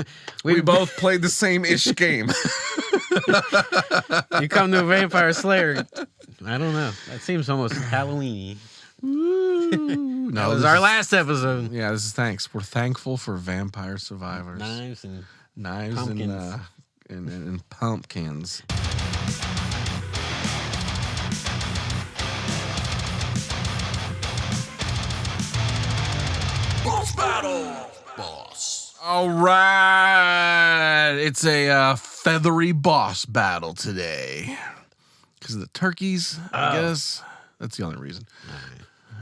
We both played the same-ish game. You come to a Vampire Slayer. I don't know. That seems almost Halloween-y. No, that was our last episode. Yeah, this is thanks. We're thankful for Vampire Survivors. Knives and pumpkins. Boss battle, boss. All right, it's a feathery boss battle today because of the turkeys. I guess that's the only reason.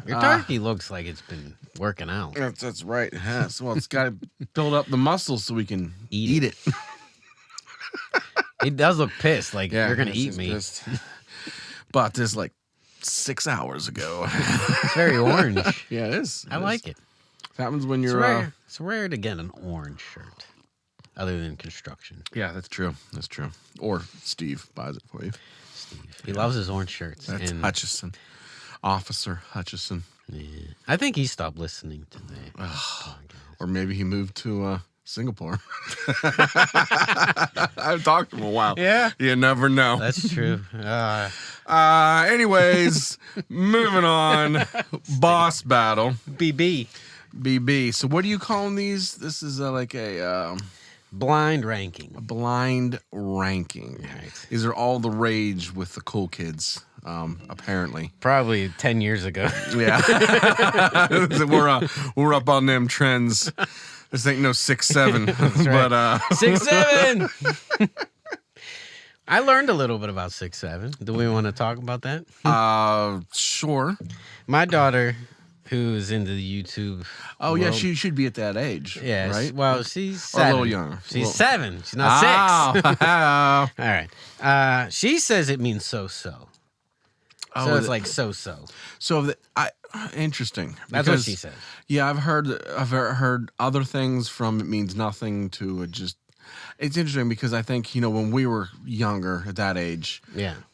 Your turkey looks like it's been working out. That's right. It has. Well, it's got to build up the muscles so we can eat it. It does look pissed. Like you're gonna eat me. Bought this like 6 hours ago. It's very orange. Yeah, it is. I like it. It happens when you're. It's rare to get an orange shirt, other than construction. Yeah, that's true. That's true. Or Steve buys it for you. Steve, he loves his orange shirts. That's Hutchison. Officer Hutchison. Yeah. I think he stopped listening to the podcast. Or maybe he moved to Singapore. I've talked to him a while. Yeah. You never know. That's true. Anyways, moving on. Boss battle. BB. BB. So what are you calling these? This is like a blind ranking. A blind ranking. Right. These are all the rage with the cool kids. Apparently, probably 10 years ago. Yeah, we're up on them trends. This ain't no 6'7", right. but 6'7". I learned a little bit about 6'7". Do we want to talk about that? Sure. My daughter, who's into the YouTube. Oh yeah, she should be at that age. Yeah, right. Well, she's 7. Or a little younger. She's 7. She's not 6. Oh. All right. She says it means so-so. Oh, so it's like so-so. So interesting. That's what she said. Yeah, I've heard other things from it means nothing to it just. It's interesting because I think when we were younger at that age,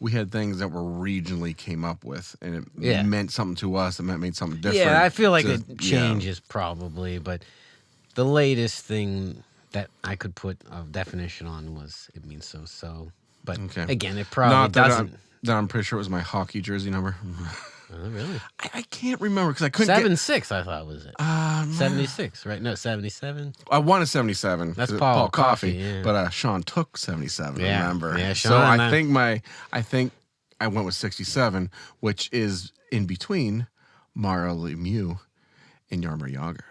we had things that were regionally came up with, and it meant something to us. It meant something different. Yeah, I feel like it changes probably, but the latest thing that I could put a definition on was it means so-so. But again, it probably doesn't. I'm pretty sure it was my hockey jersey number. Oh, really? I can't remember because I couldn't 7'6", I thought was it. 76, right? No, 77. I wanted 77. That's Paul Coffey. Yeah. But Sean took 77. Yeah. Remember? Yeah, Sean. So I think I went with 67, which is in between Mario Lemieux and Jaromir Jagr.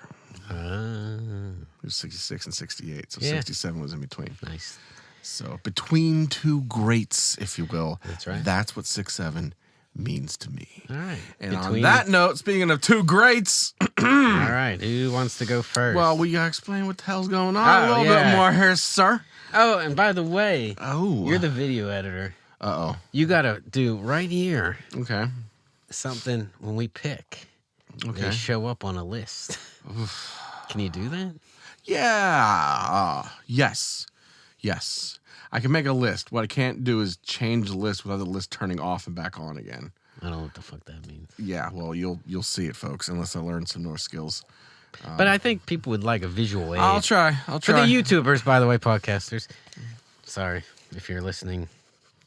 It was 66 and 68, so 67 was in between. Nice. So between two greats, if you will. That's right. That's what 6'7" means to me. All right. And on that note, speaking of two greats. All right. Who wants to go first? Well, we gotta explain what the hell's going on a little bit more here, sir. Oh, and by the way, you're the video editor. Uh-oh. You gotta do right here. Okay. Something when we pick. Okay. They show up on a list. Can you do that? Yeah. Yes. I can make a list. What I can't do is change the list without the list turning off and back on again. I don't know what the fuck that means. Yeah, well, you'll see it, folks, unless I learn some more skills. But I think people would like a visual aid. I'll try. For the YouTubers, by the way, podcasters. Sorry if you're listening.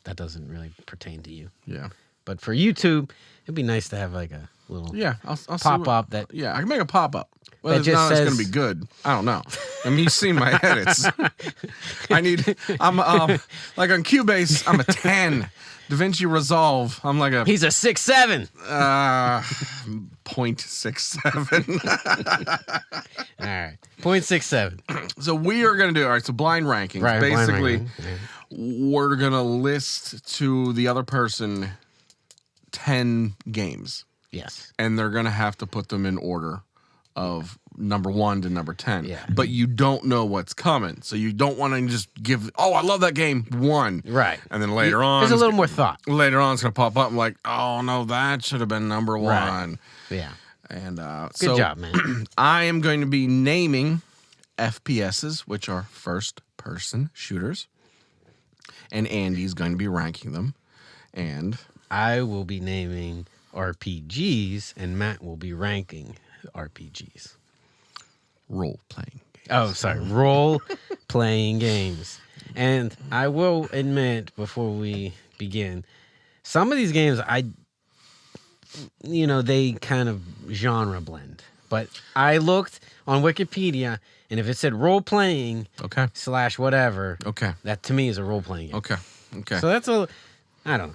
That doesn't really pertain to you. Yeah. But for YouTube, it'd be nice to have like a little I'll pop-up that... Yeah, I can make a pop-up. Whether that just it's says... going to be good, I don't know. I mean, you've seen my edits. I'm like on Cubase, I'm a 10. DaVinci Resolve, I'm like a... He's a 6'7". 0.67. All right, 0.67. So we are going to do, all right, so blind rankings. Right, basically, blind ranking. we're going to list to the other person 10 games. Yes. And they're going to have to put them in order of number 1 to number 10. Yeah. But you don't know what's coming. So you don't want to just give, I love that game, 1. Right. And then later on. There's a little more thought. Later on, it's going to pop up. I'm like, oh, no, that should have been number 1. Right. Yeah. And Good job, man. I am going to be naming FPSs, which are first-person shooters. And Andy's going to be ranking them. And I will be naming RPGs, and Matt will be ranking RPGs. Role-playing games. Oh, sorry. Role-playing games. And I will admit, before we begin, some of these games, they kind of genre blend. But I looked on Wikipedia, and if it said role-playing / whatever, that to me is a role-playing game. Okay. So that's I don't know.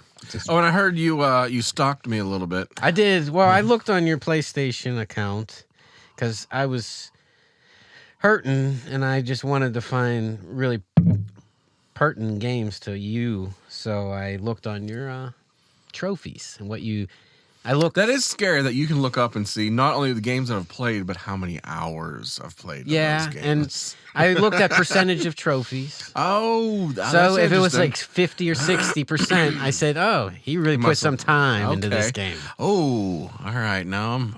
And I heard you stalked me a little bit. I did. Well, I looked on your PlayStation account because I was hurting and I just wanted to find really pertinent games to you. So I looked on your trophies and That is scary that you can look up and see not only the games that I've played, but how many hours I've played. Yeah, those games. and I looked at percentage of trophies. Oh, so if it was like 50 or 60%, I said, "Oh, he really put some time into this game." Oh, all right. Now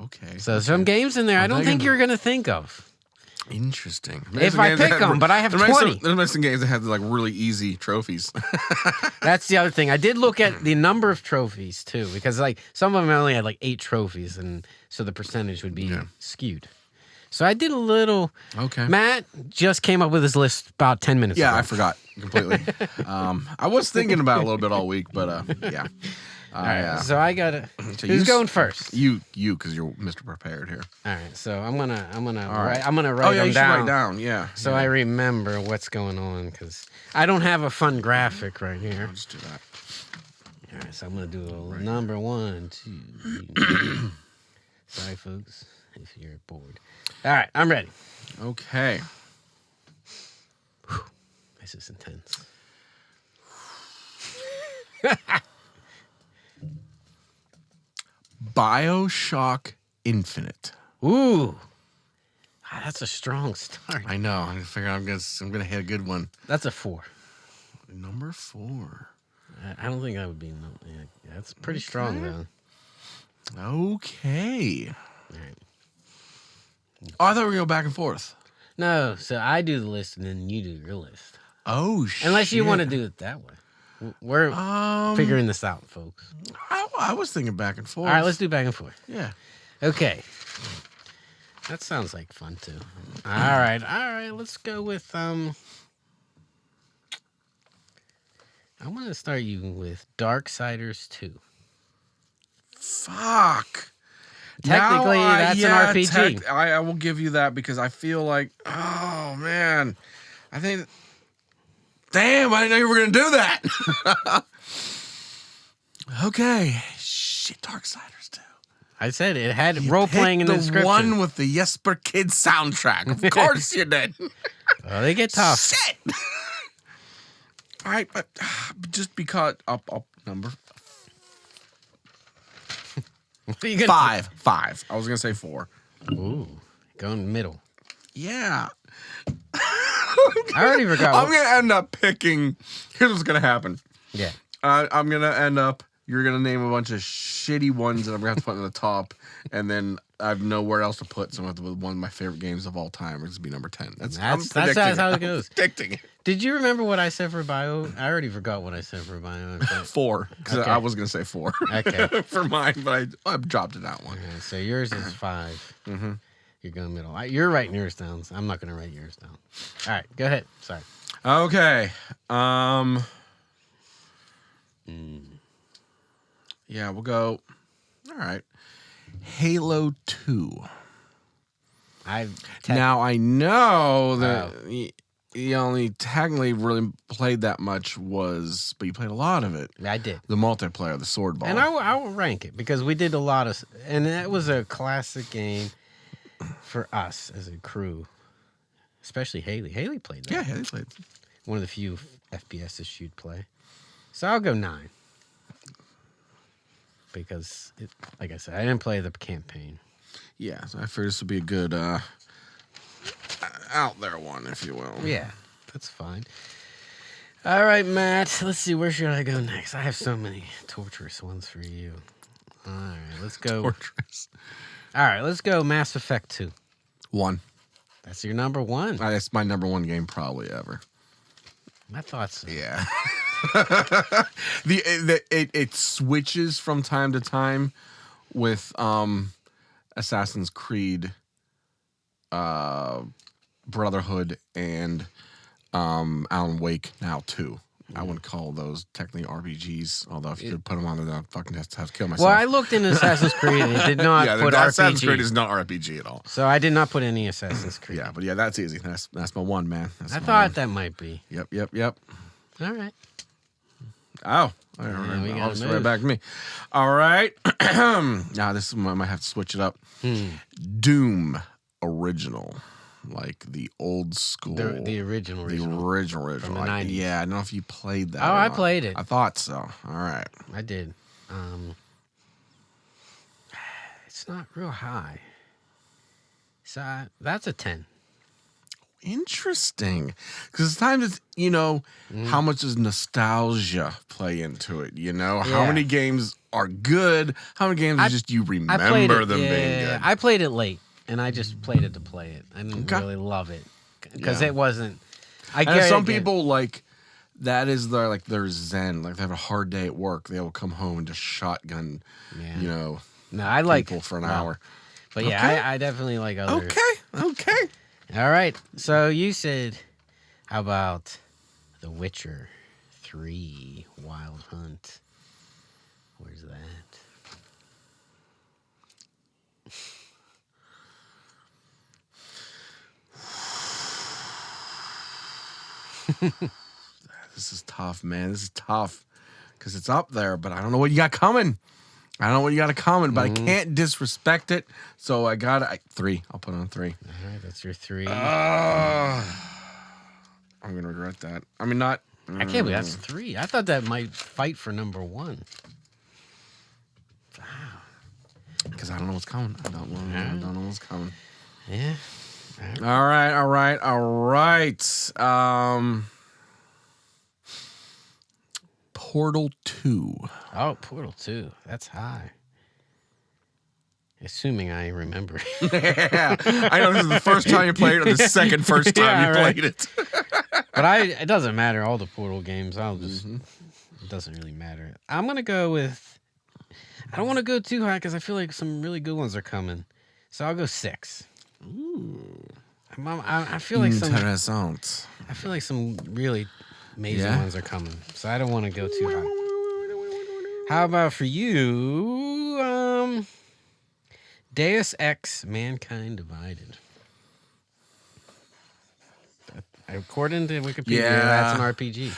okay. So some games in there I don't think you're gonna think of. Interesting. If I pick them, but I have 20. There's some games that had like really easy trophies. That's the other thing. I did look at the number of trophies too, because like some of them only had like 8 trophies, and so the percentage would be skewed. So I did a little. Okay. Matt just came up with his list about 10 minutes ago. Yeah, I forgot completely. I was thinking about it a little bit all week, but yeah. All right, so I gotta. Who's going first? You, because you're Mr. Prepared here. All right, so I'm gonna right. write them you should down. write down, yeah. So I remember what's going on, because I don't have a fun graphic right here. I'll just do that. All right, so I'm gonna do a little number 1, 2, 3. Sorry, folks, if you're bored. All right, I'm ready. Okay. Whew, this is intense. BioShock Infinite. Ooh, that's a strong start. I know. I figure I'm gonna hit a good one. That's a 4. Number 4. I don't think that would be. Yeah, that's pretty strong though. Okay. All right. Oh, I thought we were going to go back and forth. No, so I do the list and then you do your list. Oh, shit. Unless you want to do it that way. We're figuring this out, folks. I was thinking back and forth. All right, let's do back and forth. Yeah. Okay. That sounds like fun, too. All right. Let's go with, I'm going to start you with Darksiders 2. Fuck. Technically, that's an RPG. I will give you that because I feel like, oh, man. I think, damn, I didn't know you were going to do that. Okay. Shit, Darksiders 2. I said it had role-playing in the description. The one with the Jesper Kid soundtrack. Of course you did. Oh, they get tough. Shit. All right, but just because up number What are you gonna 5. 5. I was gonna say 4. Ooh, going middle. Yeah. I already forgot. I'm gonna end up picking. Here's what's gonna happen. Yeah. I'm gonna end up. You're gonna name a bunch of shitty ones that I'm gonna have to put in the top, and then I have nowhere else to put. So I'm gonna have to put one of my favorite games of all time, which is be number 10. That's how it goes. Predicting it. Did you remember what I said for bio? I already forgot what I said for bio. 4, because Okay. I was gonna say 4. Okay. For mine, but I dropped it that one. Okay, so yours is 5. Mm-hmm. You're going middle. You're writing yours down. So I'm not going to write yours down. All right, go ahead. Sorry. Okay. Yeah, we'll go. All right. Halo 2. Now I know that you only technically really played that much but you played a lot of it. I did. The multiplayer, the sword ball. And I will rank it because we did a lot of, and that was a classic game for us as a crew, especially Haley. Haley played that. Yeah, Haley played. One of the few FPSs she'd play. So I'll go 9. Because, like I said, I didn't play the campaign. Yeah, so I figured this would be a good out there one, if you will. Yeah, that's fine. All right, Matt. Let's see. Where should I go next? I have so many torturous ones for you. All right, let's go. Torturous. All right, let's go Mass Effect 2. 1. That's your number 1. That's my number 1 game probably ever. I thought so. Yeah. It switches from time to time with Assassin's Creed, Brotherhood, and Alan Wake now too. I wouldn't call those technically RPGs, although if you could put them on there, I'd fucking have to kill myself. Well, I looked in Assassin's Creed and it did not put RPG. Assassin's Creed is not RPG at all. So I did not put any Assassin's Creed. Yeah, but yeah, that's easy. That's my 1, man. I thought that might be. Yep. All right. Oh, we it's gotta right back to me. All right. Now this one I might have to switch it up. Doom original, like the old school, the original. The original. From the 90s. Yeah, I don't know if you played that. Oh, I played it. I thought so. All right. I did. It's not real high. So that's a 10. Interesting, because it's time to how much does nostalgia play into it? How many games are good? How many games is just you remember them being good? I played it late, and I just played it to play it. I didn't really love it because it wasn't. And some people like that is their zen. Like they have a hard day at work, they will come home and just shotgun, No, I like people for an hour. But yeah, I definitely like others. Okay. All right. So you said, how about The Witcher 3 Wild Hunt? Where's that? This is tough, man. This is tough because it's up there, but I don't know what you got coming. I don't know what you got coming, but I can't disrespect it. So I got 3. I'll put on 3. All right, that's your 3. I'm gonna regret that. I mean, not. I can't believe that's 3. I thought that might fight for number 1. Wow. Because I don't know what's coming. I don't know what's coming. Yeah. All right. Portal 2. Oh, Portal 2. That's high. Assuming I remember. Yeah. I know this is the first time you played it or the second first time you played it. But it doesn't matter. All the Portal games, it doesn't really matter. I'm going to go with, I don't want to go too high because I feel like some really good ones are coming. So I'll go 6. Ooh. I feel like Interessant. I feel like some really amazing ones are coming. So I don't want to go too high. How about for you, Deus Ex Mankind Divided? According to Wikipedia, that's an RPG.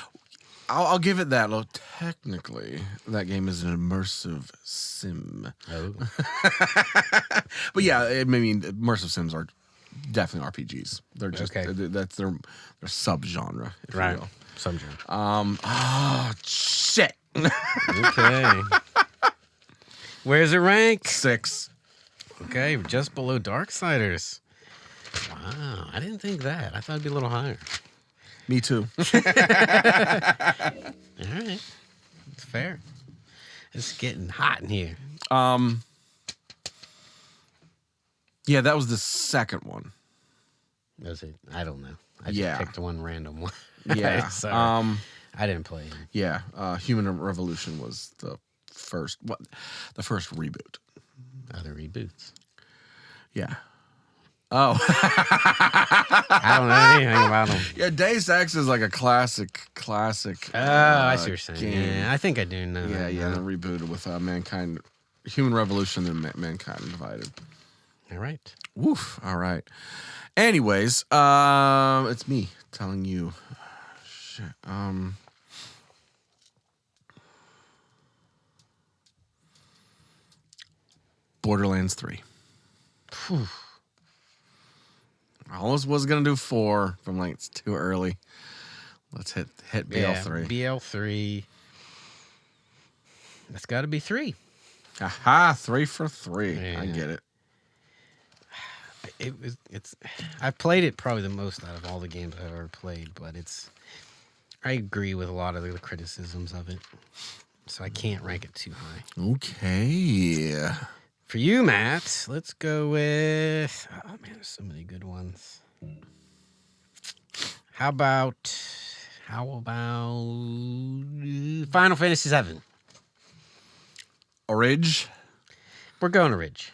I'll give it that. Though technically, that game is an immersive sim. Oh. But yeah, I mean, immersive sims are definitely RPGs. They're just that's their subgenre, if you will. Subgenre. Oh shit. Okay. Where's it rank? 6. Okay, just below Darksiders. Wow, I didn't think that. I thought it'd be a little higher. Me too. All right, it's fair. It's getting hot in here. Yeah, that was the second one. Was it? I don't know. I just picked one random one. Yeah. Sorry. I didn't play it. Yeah. Human Revolution was the first reboot. Other reboots. Yeah. Oh. I don't know anything about them. Yeah, Deus Ex is like a classic. Oh, I see what you're saying. Game. Yeah, I think I do know. Yeah, and then rebooted with Human Revolution, then Mankind Divided. All right. Woof. All right. Anyways, it's me telling you. Shit. Borderlands 3. Whew. I almost was gonna do 4, but I'm like, it's too early. Let's hit BL3. BL3. That's got to be 3. Aha, 3 for 3. Yeah. I get it. I've played it probably the most out of all the games I've ever played, but I agree with a lot of the criticisms of it. So I can't rank it too high. Okay. For you, Matt, let's go with... Oh, man, there's so many good ones. How about Final Fantasy VII? Orig? We're going to Ridge.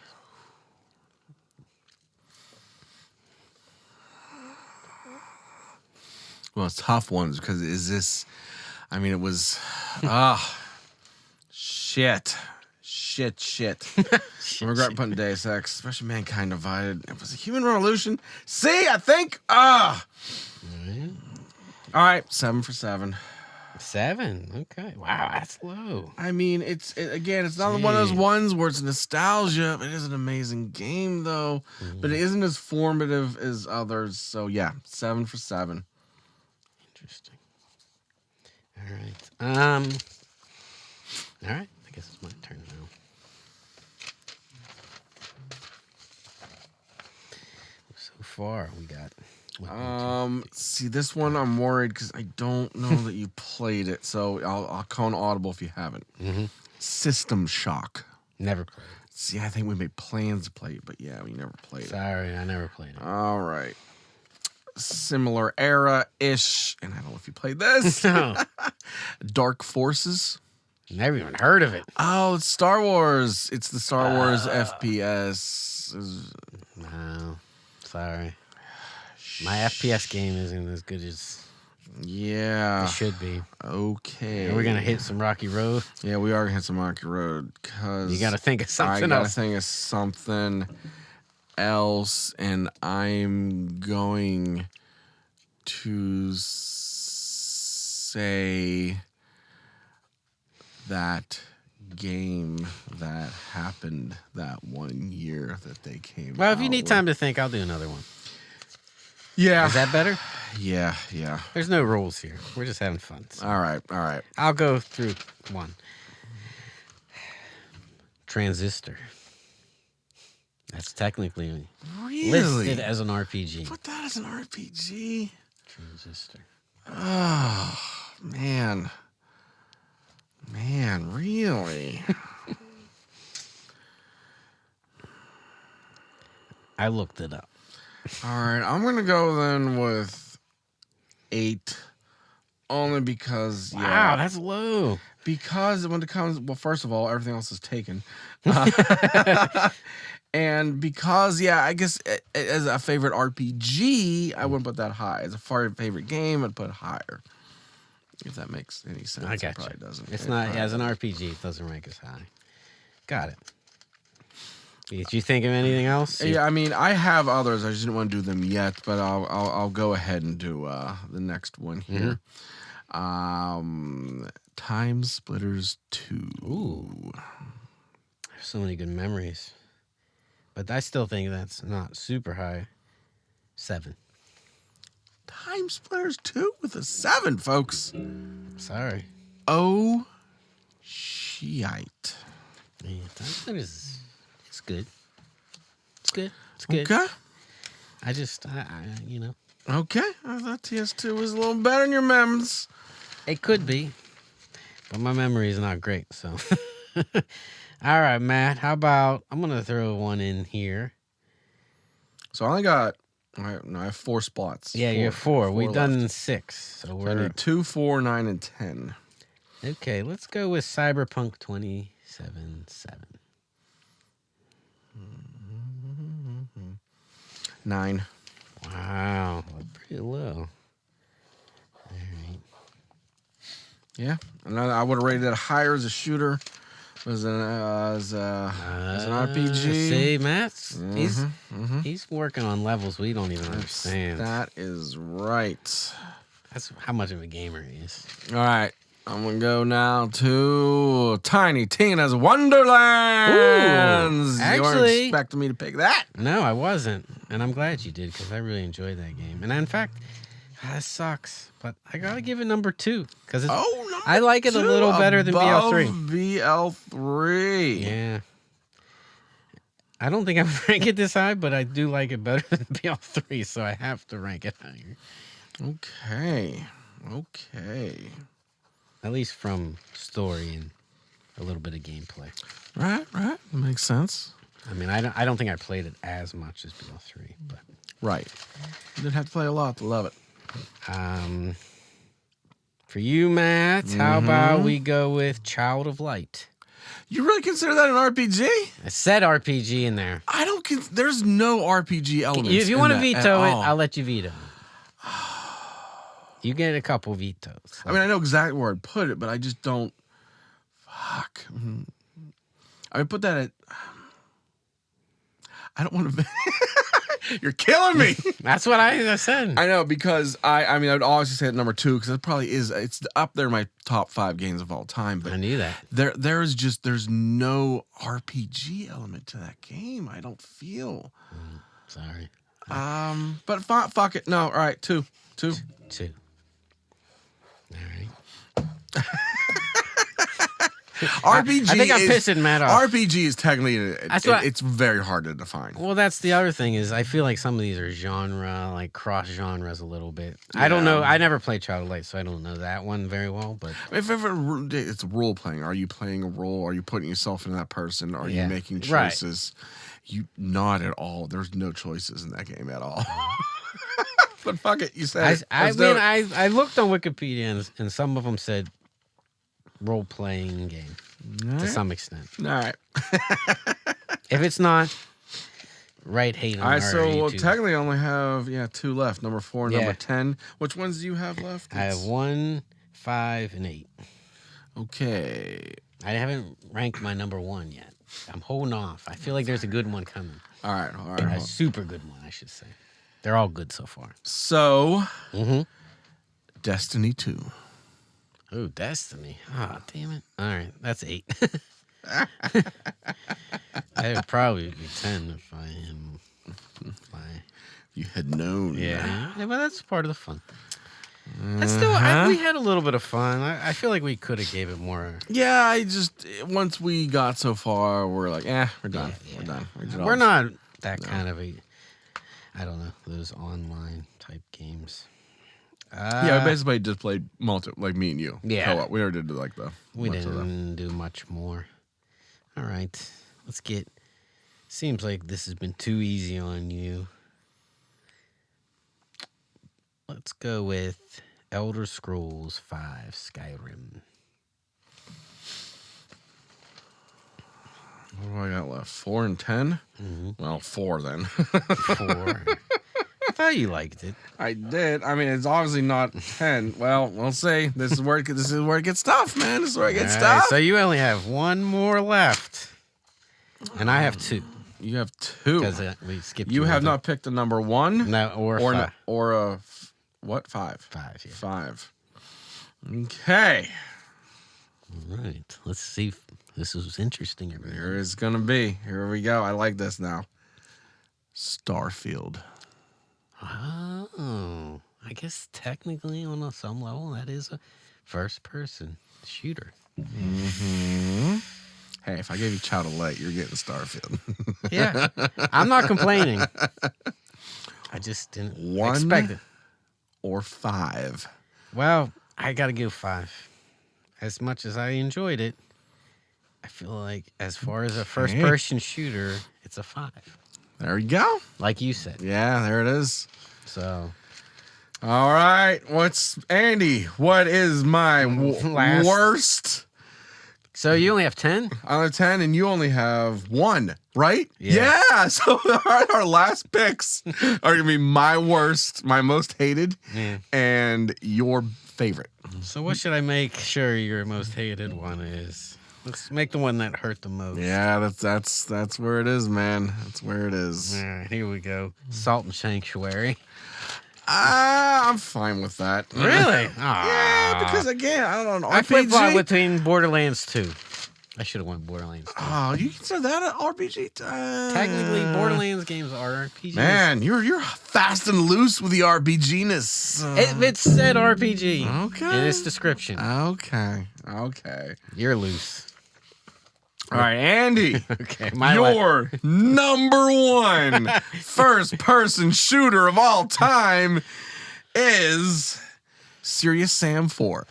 Well, it's tough ones because it was... Shit. I regret putting Deus Ex, especially Mankind Divided. It was a Human Revolution. See, I think. All right, 7 for 7. 7. Okay. Wow, that's low. I mean, it's not one of those ones where it's nostalgia. It is an amazing game, though, but it isn't as formative as others. So yeah, 7 for 7. Interesting. All right. All right. I guess it's my turn now. So far, we got. See, this one I'm worried because I don't know that you played it, so I'll call an audible if you haven't. Mm-hmm. System Shock. Never played. See, I think we made plans to play it, but yeah, we never played it. Sorry, I never played it. All right. Similar era-ish, and I don't know if you played this. Dark Forces. Never even heard of it. Oh, it's Star Wars. It's the Star Wars FPS. No, sorry. My FPS game isn't as good as it should be. Okay. Are we gonna hit some Rocky Road? Yeah, we are gonna hit some Rocky Road because you gotta think of something else. I gotta think of something else, and I'm going to say that game that happened that one year that they came out. Well, if you need time to think, I'll do another one. Yeah. Is that better? Yeah. There's no rules here. We're just having fun. So. All right. I'll go through one. Transistor. That's technically listed as an RPG. Put that as an RPG? Transistor. Oh, man. Man, really? I looked it up. All right, I'm going to go then with 8. Only because, Wow, that's low. Because when it comes, well, first of all, everything else is taken. And because, I guess as a favorite RPG, I wouldn't put that high. As a favorite game, I'd put it higher. If that makes any sense. I got it probably you. doesn't. It's not, as an RPG, it doesn't rank as high. Got it. Did you think of anything else? Yeah, I mean, I have others. I just didn't want to do them yet, but I'll go ahead and do the next one here. Time Splitters 2. Ooh. There's so many good memories. But I still think that's not super high. 7. Time Splitters 2 with a 7, folks. Sorry. Oh, shite. Yeah, Time Splitters it's good. It's good. It's good. Okay. I just, you know. Okay. I thought TS2 was a little better than your mems. It could be. But my memory is not great, so. All right, Matt. How about, I'm going to throw one in here. So I only got, I have 4 spots. Yeah, you have 4. We've done left. 6. So I need 2, 4, 9, and 10. Okay, let's go with Cyberpunk 2077. 9. Wow, pretty low. All right. Yeah, and I would have rated it higher as a shooter, as an RPG. See, Matt, he's working on levels we don't even understand. That is right. That's how much of a gamer he is. All right, I'm gonna go now to Tiny Tina's Wonderlands. Ooh, you weren't actually, expecting me to pick that. No, I wasn't, and I'm glad you did because I really enjoyed that game. And in fact, that sucks, but I gotta give it number 2 because I like it a little better than BL3. BL3. Yeah. I don't think I would rank it this high, but I do like it better than BL3, so I have to rank it higher. Okay. At least from story and a little bit of gameplay. Right. That makes sense. I mean, I don't think I played it as much as BL3, but right. You didn't have to play a lot to love it. For you, Matt, how about we go with Child of Light? You really consider that an RPG? I said RPG in there. I don't. There's no RPG elements. If you want to in that veto at it, all. I'll let you veto. You get a couple vetoes. I mean, I know exactly where I'd put it, but I just don't. Fuck. I would put that at. I don't want to. You're killing me. That's what I said. I know because I mean, I would always say at number 2 because it probably is. It's up there in my top 5 games of all time. But I knew that. There's no RPG element to that game. I don't feel. Sorry. But fuck it. No. All right. 2. All right. RPG. I think I'm pissing Matt off. RPG is technically it's very hard to define. Well, that's the other thing is I feel like some of these are genre, like cross genres a little bit. Yeah. I don't know. I never played Child of Light, so I don't know that one very well. But if ever it's role playing, are you playing a role? Are you putting yourself into that person? Are you making choices? Right. You not at all. There's no choices in that game at all. But fuck it, you said. I looked on Wikipedia and some of them said role playing game to some extent. All right. If it's not, hate on all right, so YouTube. technically I only have 2 left. Number 4 and number 10. Which ones do you have left? I have 1, 5, and 8. Okay. I haven't ranked my number 1 yet. I'm holding off. I feel like there's a good one coming. All right. A super good one, I should say. They're all good so far. So, Destiny 2. Oh, Destiny. Oh, damn it. All right, that's 8. That would probably be 10 if you had known. Yeah, but that's part of the fun. That's still, we had a little bit of fun. I feel like we could have gave it more. Yeah, once we got so far, we're like, we're done. Yeah. We're done. We're not that kind of I don't know, those online type games. We basically just played like me and you. Yeah. Co-op. We never did we didn't do much more. All right, let's get. Seems like this has been too easy on you. Let's go with Elder Scrolls V Skyrim. What do I got left? 4 and 10? Mm-hmm. Well, 4 then. 4. I thought you liked it. I did. I mean, it's obviously not 10. Well, we'll see. This is where it gets tough, man. This is where it gets tough. So you only have 1 more left, and I have 2. You have 2 because we skipped. You have not picked a number 1. No, or 5. Or a what? 5. 5. Yeah. 5. Okay. All right. Let's see if this is interesting. Here it's gonna be. Here we go. I like this now. Starfield. Oh, I guess technically on some level that is a first-person shooter. Mm-hmm. Hey, if I gave you Child of Light, you're getting Starfield. Yeah, I'm not complaining. I just didn't expect it. 1 or 5. Well, I got to give 5. As much as I enjoyed it, I feel like as far as a first-person shooter, it's a 5. There you go. Like you said. Yeah, there it is. So. All right. Andy, what is my worst? So you only have 10? I only have 10, and you only have 1, right? Yeah. So our last picks are going to be my worst, my most hated, and your favorite. So what should I make sure your most hated one is? Let's make the one that hurt the most. Yeah, that's where it is, man. That's where it is. All right, here we go. Salt and Sanctuary. I'm fine with that. Really? Yeah, because again, I don't know. I flip-flop between Borderlands 2. I should have went Borderlands 2. Oh, you consider that an RPG? Technically, Borderlands games are RPGs. Man, you're fast and loose with the RPG-ness. It said RPG. Okay. In its description. Okay. You're loose. All right, Andy. Okay, your number 1 first-person shooter of all time is Serious Sam 4.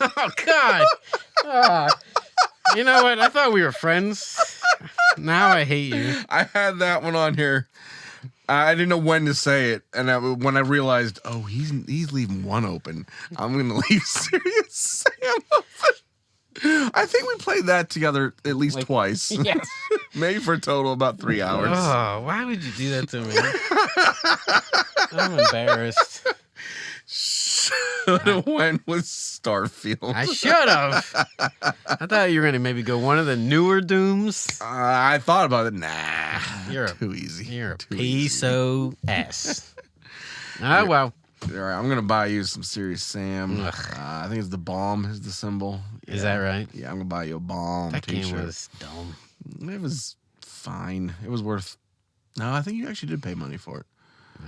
Oh, God. Oh, you know what? I thought we were friends. Now I hate you. I had that one on here. I didn't know when to say it, and when I realized, he's leaving 1 open, I'm going to leave Serious Sam open. I think we played that together at least twice. Yes. Maybe for a total about 3 hours. Oh, why would you do that to me? I'm embarrassed. Should have went with Starfield. I should have. I thought you were going to maybe go one of the newer Dooms. I thought about it. Nah. You're too easy. You're a too piece of ass. Oh, well. All right, I'm going to buy you some Serious Sam. I think it's the bomb is the symbol. Yeah. Is that right? Yeah, I'm going to buy you a bomb that t-shirt. Game was dumb. It was fine. It was worth... No, I think you actually did pay money for it.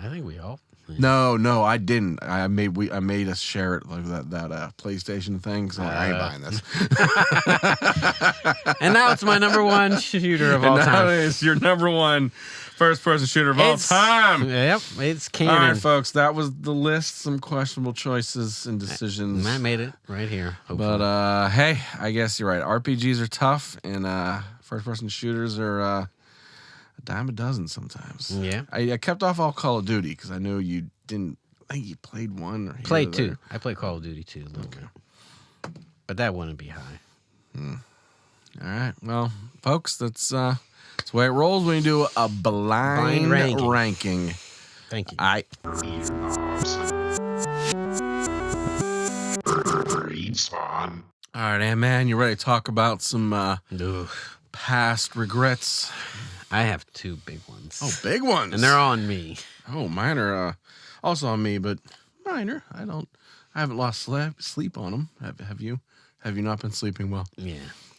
I think we all... No, I didn't. I made us share it like that PlayStation thing. So I ain't buying this. And now it's my number one shooter of all time. It's your number one first-person shooter of all time. Yep, it's canon. All right, folks, that was the list. Some questionable choices and decisions. I made it right here. Hopefully. But hey, I guess you're right. RPGs are tough, and first-person shooters are a dime a dozen sometimes. Yeah. I kept off all Call of Duty because I know you didn't. I think you played one or played two. I played Call of Duty 2 a little bit, but that wouldn't be high. All right, well, folks, that's the way it rolls when you do a blind ranking. Thank you. All right. All right, Andman, you ready to talk about some past regrets? I have two big ones. Oh, big ones. And they're on me. Oh, mine are also on me, but minor. I haven't lost sleep on them. Have you? Have you not been sleeping well? Yeah.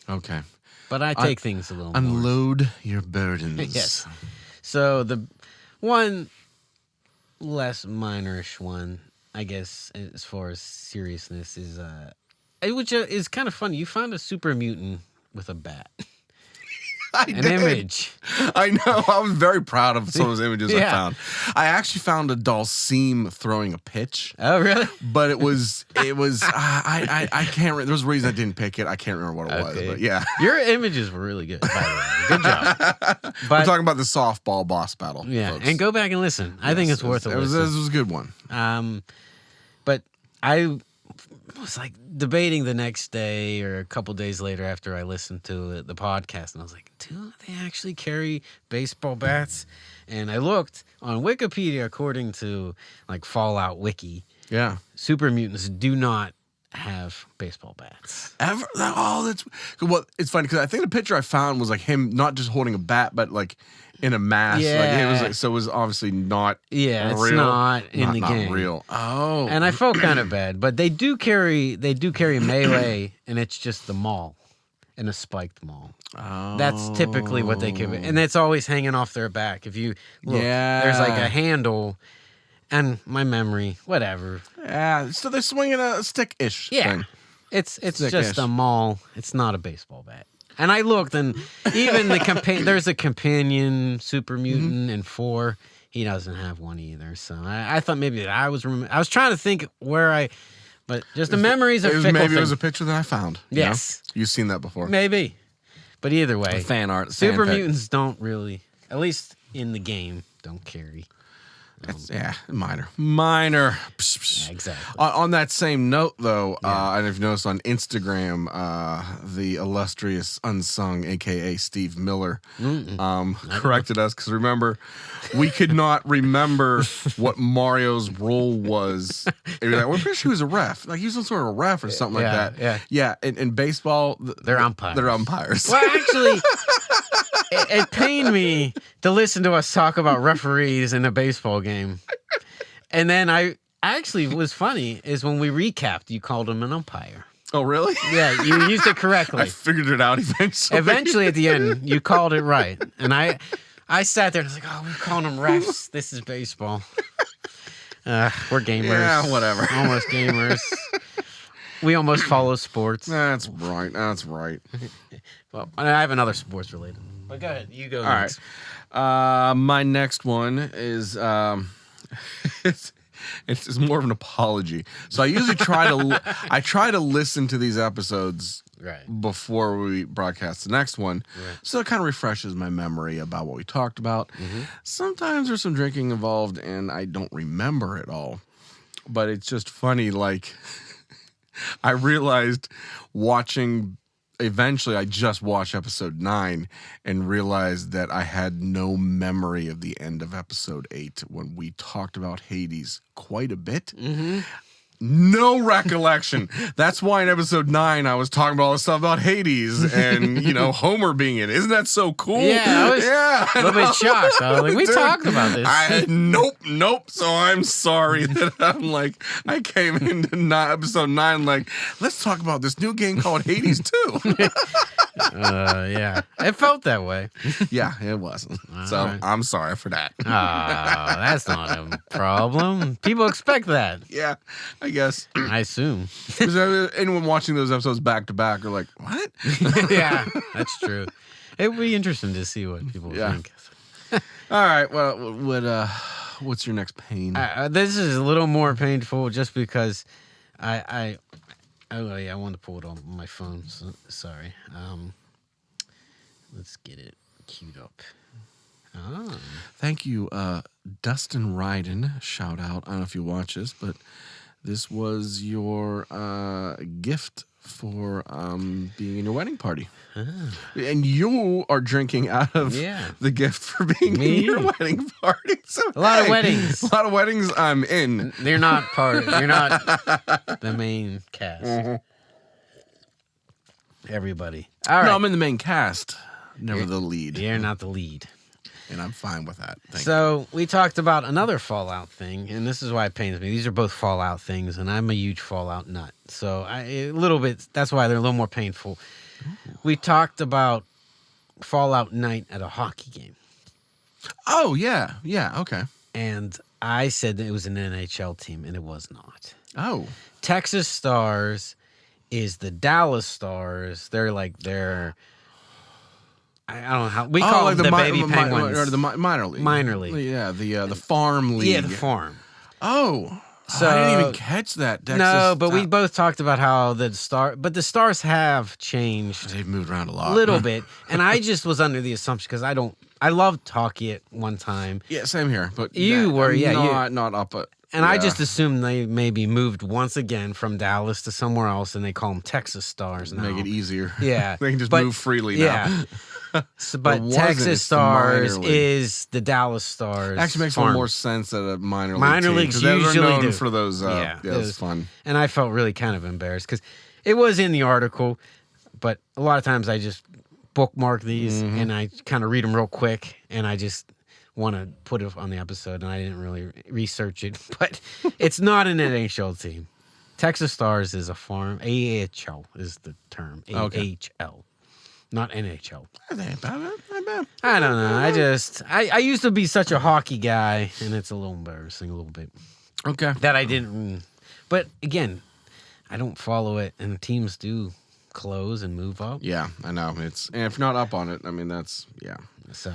Okay. But I take things a little more. Unload your burdens. Yes. So the one less minorish one, I guess, as far as seriousness is, which is kind of funny. You found a super mutant with a bat. An image. I know. I was very proud of some of those images I found. I actually found a Dulcim throwing a pitch. Oh, really? But it was. I can't remember. There was a reason I didn't pick it. I can't remember what it was. But yeah. Your images were really good, by the way. Good job. But, we're talking about the softball boss battle. Yeah. Folks. And go back and listen. I think it's worth a listen. This was a good one. But I was like debating the next day or a couple days later after I listened to the podcast, and I was like, do they actually carry baseball bats? And I looked on Wikipedia, according to like Fallout Wiki. Yeah. Super mutants do not have baseball bats. Ever? Oh, that's well. It's funny because I think the picture I found was like him not just holding a bat, but like in a mask. Yeah. Like it was like, so it was obviously not. Yeah, it's real. not in the game. Not real. Oh. And I felt kind of bad, but they do carry melee, and it's just the maul and a spiked maul. Oh. That's typically what they give it, and it's always hanging off their back. If you look, there's like a handle. And my memory, whatever. Yeah, so they're swinging a stick-ish thing. It's just a maul. It's not a baseball bat. And I looked, and even there's a companion super mutant in 4. He doesn't have one either. So I thought maybe that I was trying to think but just the memories are fickle. Maybe it was a picture that I found. Yes. You know? You've seen that before. Maybe. But either way. Fan art. Super mutants don't really, at least in the game, don't carry. Minor. Yeah, exactly. On that same note, though, I don't know if you noticed on Instagram, the illustrious unsung, a.k.a. Steve Miller, corrected us because remember, we could not remember what Mario's role was. Like, we're pretty sure he was a ref. Like he was some sort of a ref or something like that. Yeah. In baseball, they're umpires. They're umpires. Well, actually, it pained me to listen to us talk about referees in a baseball game. And then I actually was funny is when we recapped, you called him an umpire. Oh, really? Yeah, you used it correctly. I figured it out eventually. Eventually, at the end, you called it right. And I sat there and I was like, oh, we're calling them refs. This is baseball. We're gamers. Yeah, whatever. Almost gamers. We almost follow sports. That's right. Well, I have another sports related. But go ahead. You go next. All right. My next one is it's more of an apology. So I usually try to listen to these episodes before we broadcast the next one. Right. So it kind of refreshes my memory about what we talked about. Sometimes there's some drinking involved and I don't remember it all. But it's just funny, like I realized eventually I just watched episode 9 and realized that I had no memory of the end of episode 8 when we talked about Hades quite a bit. No recollection. That's why in episode 9 I was talking about all the stuff about Hades and, Homer being in it. Isn't that so cool? Yeah, I was a little bit shocked. I was like, we talked about this. Nope. So I'm sorry that I'm like, I came into episode 9 like, let's talk about this new game called Hades 2. Yeah, it felt that way. Yeah, it wasn't. So right. I'm sorry for that. That's not a problem. People expect that. Yeah, I guess. I assume. Anyone watching those episodes back to back are like, what? Yeah, that's true. It would be interesting to see what people think. All right. Well, what's your next pain? This is a little more painful just because I wanted to pull it on my phone. So, sorry. Let's get it queued up. Oh. Thank you, Dustin Ryden. Shout out. I don't know if you watch this, but this was your gift for being in your wedding party. And you are drinking out of the gift for being in your wedding party. So a lot of weddings. A lot of weddings I'm in. They're not you're not the main cast. Mm-hmm. Everybody. All right. No, I'm in the main cast. Never the lead. You're not the lead. And I'm fine with that. Thank you. We talked about another Fallout thing, and this is why it pains me. These are both Fallout things, and I'm a huge Fallout nut. So a little bit, that's why they're a little more painful. Ooh. We talked about Fallout night at a hockey game. Oh, yeah. Yeah, okay. And I said that it was an NHL team, and it was not. Oh. Texas Stars is the Dallas Stars. They're I don't know how we call them the baby penguins or the minor league. Minor league, yeah, the farm league. Yeah, the farm. Oh, so I didn't even catch that. Texas no, but we both talked about how the Stars have changed. They've moved around a lot, little bit, and I just was under the assumption because I loved hockey at one time. Yeah, same here. But you were, not up at. And I just assumed they maybe moved once again from Dallas to somewhere else, and they call them Texas Stars now. Make it easier. Yeah, they can just move freely now. So, but Texas Stars is the Dallas Stars. Actually makes more sense at a minor league. Minor leagues usually do for those. Yeah, it's fun. And I felt really kind of embarrassed because it was in the article, but a lot of times I just bookmark these and I kind of read them real quick, and I just want to put it on the episode, and I didn't really research it. But it's not an NHL team. Texas Stars is a farm. AHL is the term. AHL. Not NHL. I don't know. I used to be such a hockey guy, and it's a little embarrassing a little bit. Okay. That I didn't. But again, I don't follow it, and teams do close and move up. Yeah, I know. And if you're not up on it, I mean, that's, So.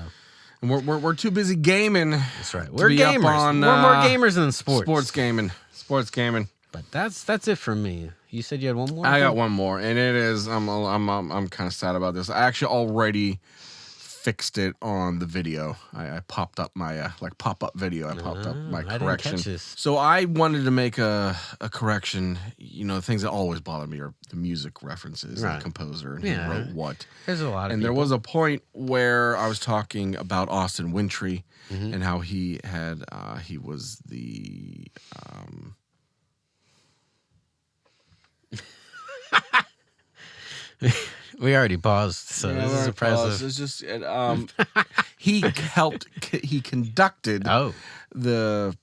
And we're too busy gaming. That's right. We're gamers. We're more gamers than sports. Sports gaming. But that's it for me. You said you had one more? I got one more, and it is I'm kind of sad about this. I actually already fixed it on the video. I popped up my pop-up video. I popped up my correction. I didn't catch this. So I wanted to make a correction. You know, the things that always bother me are the music references, and the composer, and who wrote what. There's a lot of and people. There was a point where I was talking about Austin Wintry and how he had he was the we already paused, so this is impressive. It's just he conducted the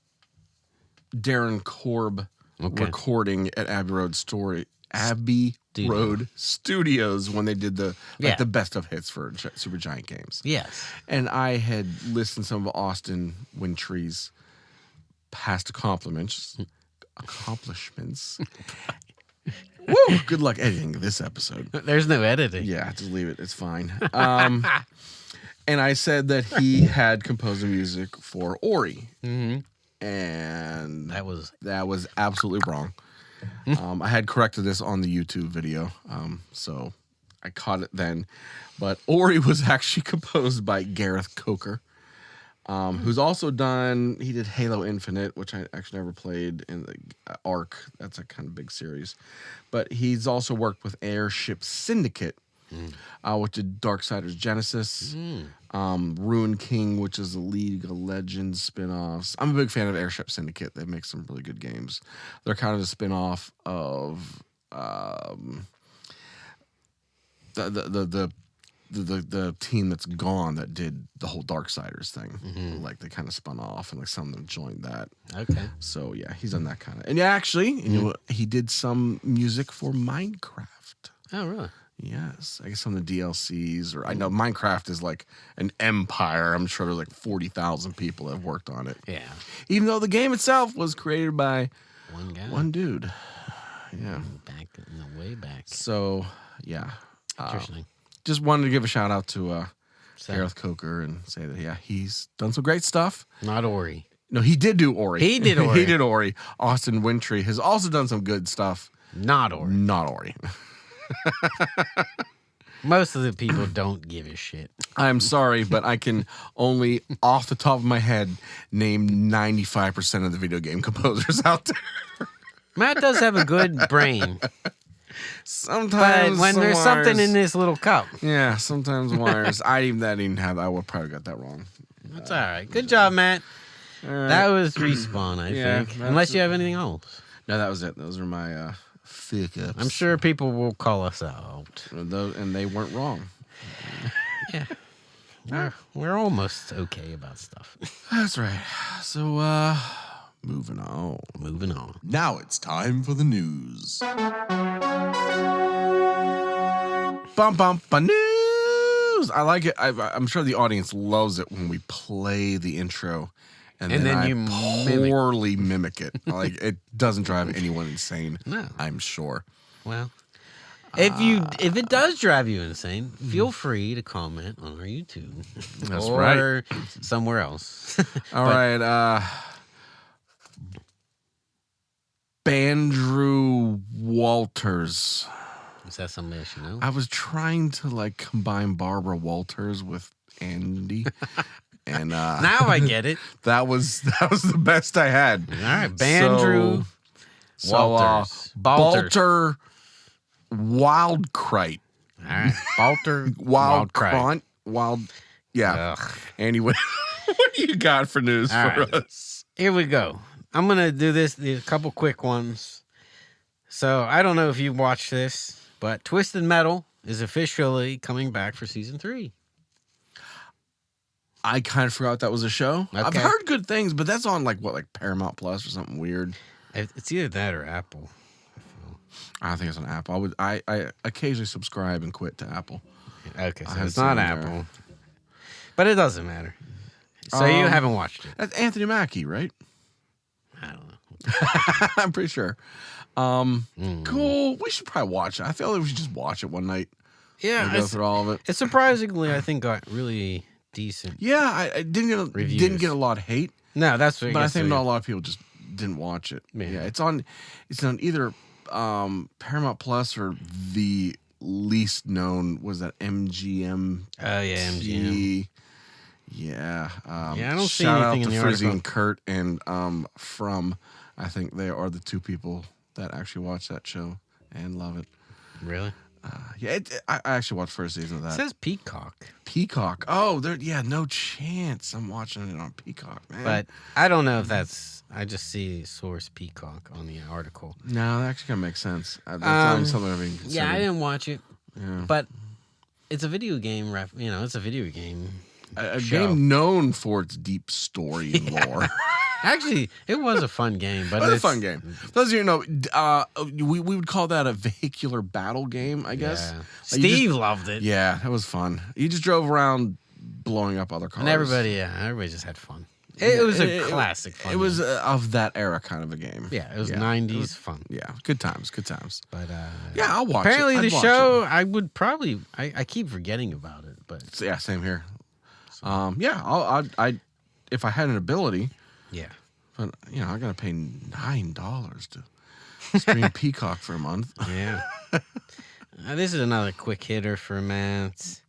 Darren Korb recording at Abbey Road Studios when they did the best of hits for Super Giant Games. Yes. And I had listened to some of Austin Wintry's past accomplishments. Woo! Good luck editing this episode. There's no editing. Yeah, just leave it. It's fine. And I said that he had composed the music for Ori. Mm-hmm. And that was absolutely wrong. I had corrected this on the YouTube video, so I caught it then. But Ori was actually composed by Gareth Coker, who's also he did Halo Infinite, which I actually never played, in the Arc. That's a kind of big series. But he's also worked with Airship Syndicate, which did Darksiders Genesis, Ruin King, which is a League of Legends spin-offs. I'm a big fan of Airship Syndicate. They make some really good games. They're kind of a spin-off of the team that's gone that did the whole Darksiders thing. Like they kind of spun off, and like some of them joined that. Okay. So yeah, he's done that kind of. And actually, you know, he did some music for Minecraft. Oh really? Yes, I guess some of the DLCs, or I know Minecraft is like an empire. I'm sure there's like 40,000 people that have worked on it. Yeah. Even though the game itself was created by one guy, one dude. Yeah. Back in the way back. So yeah. Interesting. Just wanted to give a shout out to So, Gareth Coker and say that he's done some great stuff. not Ori. No, he did do Ori. He did Ori. He did Ori. Austin Wintry has also done some good stuff. Not Ori. Not Ori. Most of the people don't give a shit. I'm sorry, but I can only, off the top of my head, name 95% of the video game composers out there. Matt does have a good brain, Sometimes but when some there's something wires- in this little cup, Yeah, sometimes wires. I didn't have that. I would probably got that wrong. that's all right. Good job, Matt. All right. That was Respawn, I Yeah, think. that's Unless you it. have anything else. No, that was it. Those are my fuck ups. I'm sure people will call us out. And they weren't wrong. Yeah. We're almost okay about stuff. That's right. So, moving on. Moving on. Now it's time for the news. News. I like it. I'm sure the audience loves it when we play the intro, and then you mimic. poorly mimic it. Like it doesn't drive anyone insane. No. I'm sure. Well, if it does drive you insane, feel free to comment on our YouTube. That's or right. somewhere else. All right. Bandrew Walters. Is that somebody I should know? I was trying to like combine Barbara Walters with Andy, and Now I get it. that was the best I had. All right, Bandrew Walters. Balter Wildkrite. All right, Balter Wildkrite. Yeah. Ugh. Anyway, what do you got for news All for right. us? Here we go. I'm gonna do a couple quick ones. So I don't know if you watched this, but Twisted Metal is officially coming back for season 3. I kind of forgot that was a show. I've Okay. heard good things, but that's on like Paramount Plus or something weird. It's either that or Apple. I think it's on Apple. I occasionally subscribe and quit to Apple. Okay, so I it's haven't not seen it Apple, there. but it doesn't matter. So you haven't watched it? That's Anthony Mackie, right? I don't know. I'm pretty sure. Cool. We should probably watch it. I feel like we should just watch it one night Yeah, and go through all of it. it surprisingly I think got really decent. Yeah, I didn't Reviews. get a lot of hate, No, that's what. but I think not a lot of people just didn't watch it. Yeah. Yeah, it's on either Paramount Plus or the least known was that MGM. Oh yeah, MGM. Yeah. Yeah, I don't see shout anything out in to the Frizzy article. and Kurt and From. I think they are the two people that actually watch that show and love it. Really? Yeah, I actually watched first season of It that. says Peacock, Peacock. Oh, no chance. I'm watching it on Peacock, man. but I don't know if that's. I just see source Peacock on the article. no, that actually kind of makes sense. That's not something I've been Yeah, I didn't watch it, Yeah. but it's a video game. It's a video game. A show. game known for its deep story and lore. Actually, it was a fun game, but It was a it's fun game. For those of you who know, we would call that a vehicular battle game, I guess. Yeah. Like, you Steve loved it. Yeah, that was fun. You just drove around blowing up other cars. And everybody just had fun. It was a classic fun. It was game. of that era kind of a game. Yeah, it was 90s fun. Yeah, good times. But Yeah, I'll watch apparently it. the I'd watch show, I would probably, I keep forgetting about it, but it. Yeah, same here. Yeah, I if I had an ability, yeah. but I gotta pay $9 to stream Peacock for a month. Yeah. This is another quick hitter for Matt.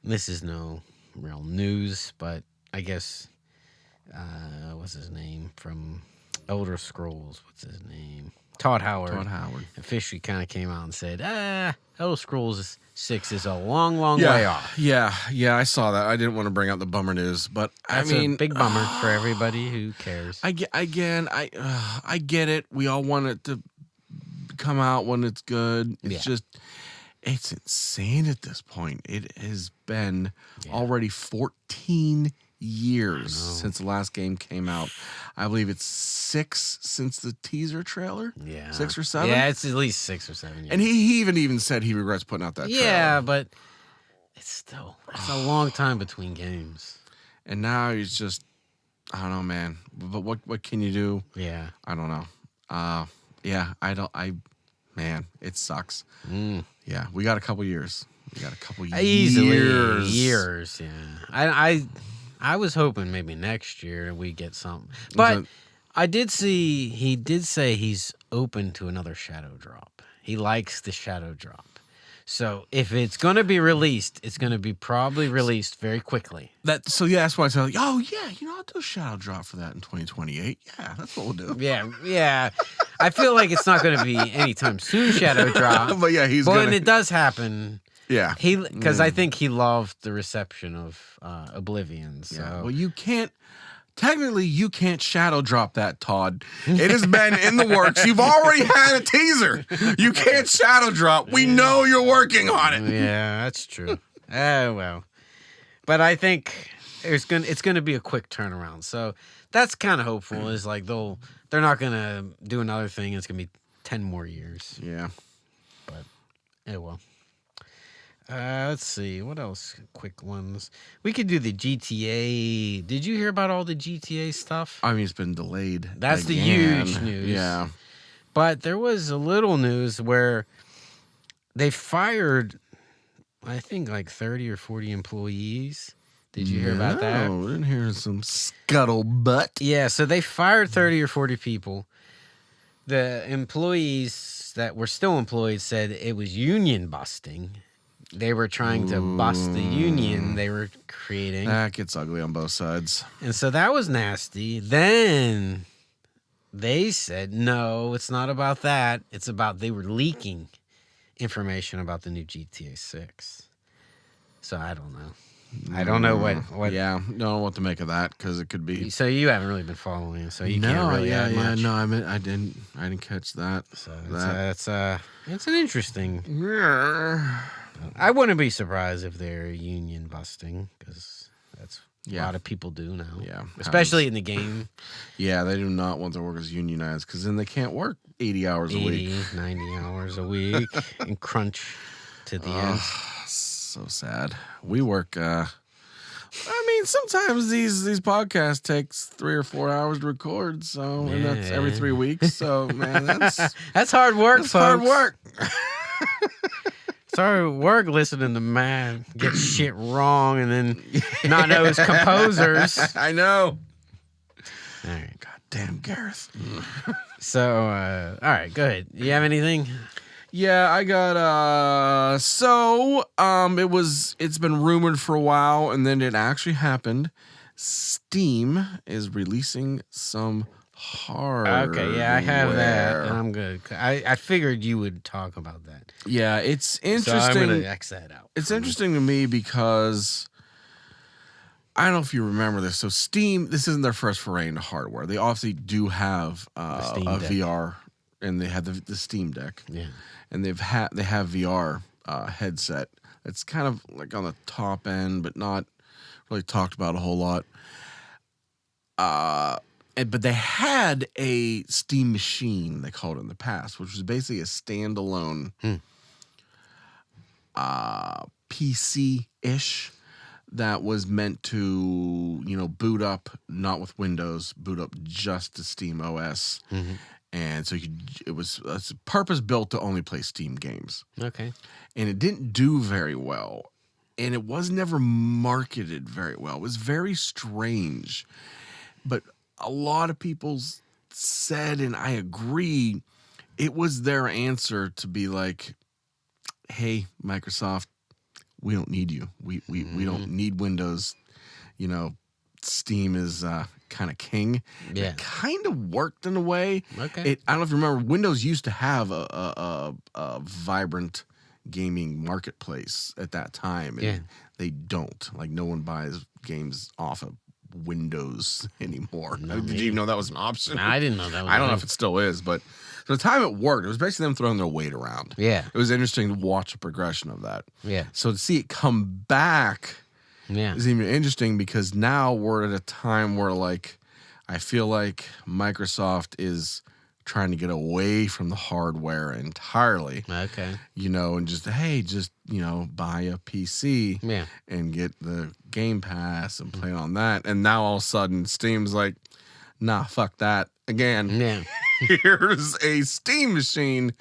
This is no real news, but I guess, what's his name from Elder Scrolls? What's his name? Todd Howard. Todd Howard. Officially kind of came out and said, Elder Scrolls 6 is a long, long way off. Yeah, I saw that. I didn't want to bring out the bummer news, but That's I mean, a big bummer for everybody who cares. I get it. We all want it to come out when it's good. It's just, it's insane at this point. It has been already 14 years since the last game came out. I believe it's 6 since the teaser trailer. Yeah. 6 or 7? Yeah, it's at least 6 or 7 years. And he even said he regrets putting out that trailer. Yeah, but it's a long time between games. And now he's just, I don't know, man. But what can you do? Yeah. I don't know. Man, it sucks. Yeah, we got a couple years. Easily years, yeah. I was hoping maybe next year we get something. But I did see he did say he's open to another shadow drop. He likes the shadow drop. So if it's going to be released, it's going to be probably released very quickly. That's why I said, like, oh yeah, I'll do a shadow drop for that in 2028. Yeah, that's what we'll do. Yeah. I feel like it's not going to be anytime soon shadow drop. But yeah, when it does happen. Yeah. Because I think he loved the reception of Oblivion. So. Yeah. Well, you can't shadow drop that, Todd. It has been in the works. You've already had a teaser. You can't shadow drop. We know you're working on it. Yeah, that's true. Oh, well. But I think it's going to be a quick turnaround. So that's kind of hopeful. Is like they're not going to do another thing. It's going to be 10 more years. Yeah. But, well. Let's see. What else? Quick ones. We could do the GTA. Did you hear about all the GTA stuff? I mean, it's been delayed. That's again. the huge news. Yeah. But there was a little news where they fired, I think, like 30 or 40 employees. Did you hear about that? No, I didn't hear some scuttlebutt. Yeah, so they fired 30 or 40 people. The employees that were still employed said it was union busting. They were trying to bust the union they were creating. That gets ugly on both sides. And so that was nasty. Then they said, no, it's not about that. It's about they were leaking information about the new GTA 6. So I don't know. I don't know what. Yeah, don't know what to make of that because it could be. So you haven't really been following, so you can't really add much. No, I didn't catch that. So it's an interesting. I wouldn't be surprised if they're union busting because that's a lot of people do now. Yeah, especially in the game. Yeah, they do not want their workers unionized because then they can't work 80 hours a week, 90 hours a week, and crunch to the end. So sad. We work. I mean, sometimes these podcasts takes 3 or 4 hours to record. So and that's every 3 weeks. So man, that's hard work. That's hard work. It's hard work listening to man get shit wrong and then not know his composers. I know. All right. God damn Gareth. So, all right, go ahead. You have anything? Yeah, I got it's been rumored for a while and then it actually happened. Steam is releasing some hardware. Okay, yeah, I have that and I'm good. I figured you would talk about that. Yeah, it's interesting. So I'm going to X that out. It's interesting to me because I don't know if you remember this. So Steam, this isn't their first foray into hardware. They obviously do have a VR and they have the Steam Deck. Yeah. And they have VR headset. It's kind of like on the top end, but not really talked about a whole lot. But they had a Steam Machine, they called it in the past, which was basically a standalone PC-ish that was meant to, boot up, not with Windows, boot up just to Steam OS. Mm-hmm. And so it was purpose built to only play Steam games. Okay. And it didn't do very well. And it was never marketed very well. It was very strange. But a lot of people said, and I agree, it was their answer to be like, hey, Microsoft, we don't need you. We don't need Windows. Steam is kind of king. Yeah. It kind of worked in a way. Okay. I don't know if you remember, Windows used to have a vibrant gaming marketplace at that time. And they don't. Like, no one buys games off of Windows anymore. Did you know that was an option? No, I didn't know that was I don't know if it still is, but for the time it worked. It was basically them throwing their weight around. Yeah. It was interesting to watch the progression of that. Yeah. So to see it come back is even interesting because now we're at a time where like I feel like Microsoft is trying to get away from the hardware entirely. Okay. And just buy a PC and get the Game Pass and play on that. And now all of a sudden Steam's like, nah, fuck that. Again, here's a Steam machine.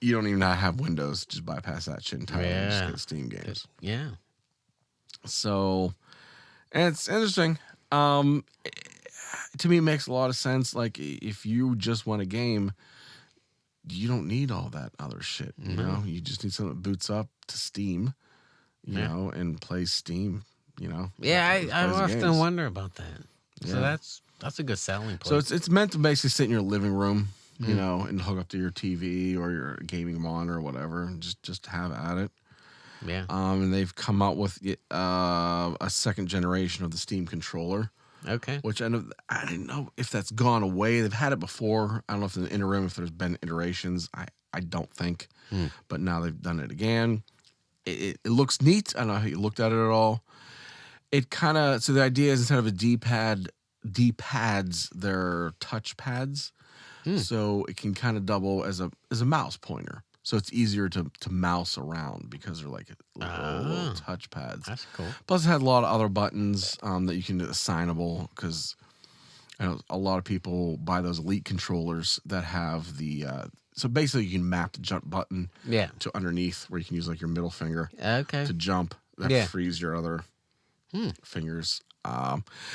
You don't even have Windows. Just bypass that shit entirely and just get Steam games. Yeah. So, and it's interesting. To me, it makes a lot of sense. Like, if you just want a game, you don't need all that other shit. You know, you just need something that boots up to Steam, you know, and plays Steam. Yeah, I often wonder about that. Yeah. So that's a good selling point. So it's meant to basically sit in your living room, and hook up to your TV or your gaming monitor or whatever, and just have at it. Yeah. And they've come out with a second generation of the Steam controller. Okay. Which I didn't know if that's gone away. They've had it before. I don't know if in the interim, if there's been iterations. I don't think. But now they've done it again. It looks neat. I don't know how you looked at it at all. It kind of, so the idea is instead of a D-pads, they're touch pads. So it can kind of double as a mouse pointer. So it's easier to mouse around because they're like little touch pads. That's cool. Plus, it had a lot of other buttons that you can do assignable because I know a lot of people buy those Elite controllers that have the. So basically, you can map the jump button to underneath where you can use like your middle finger to jump. That frees your other fingers.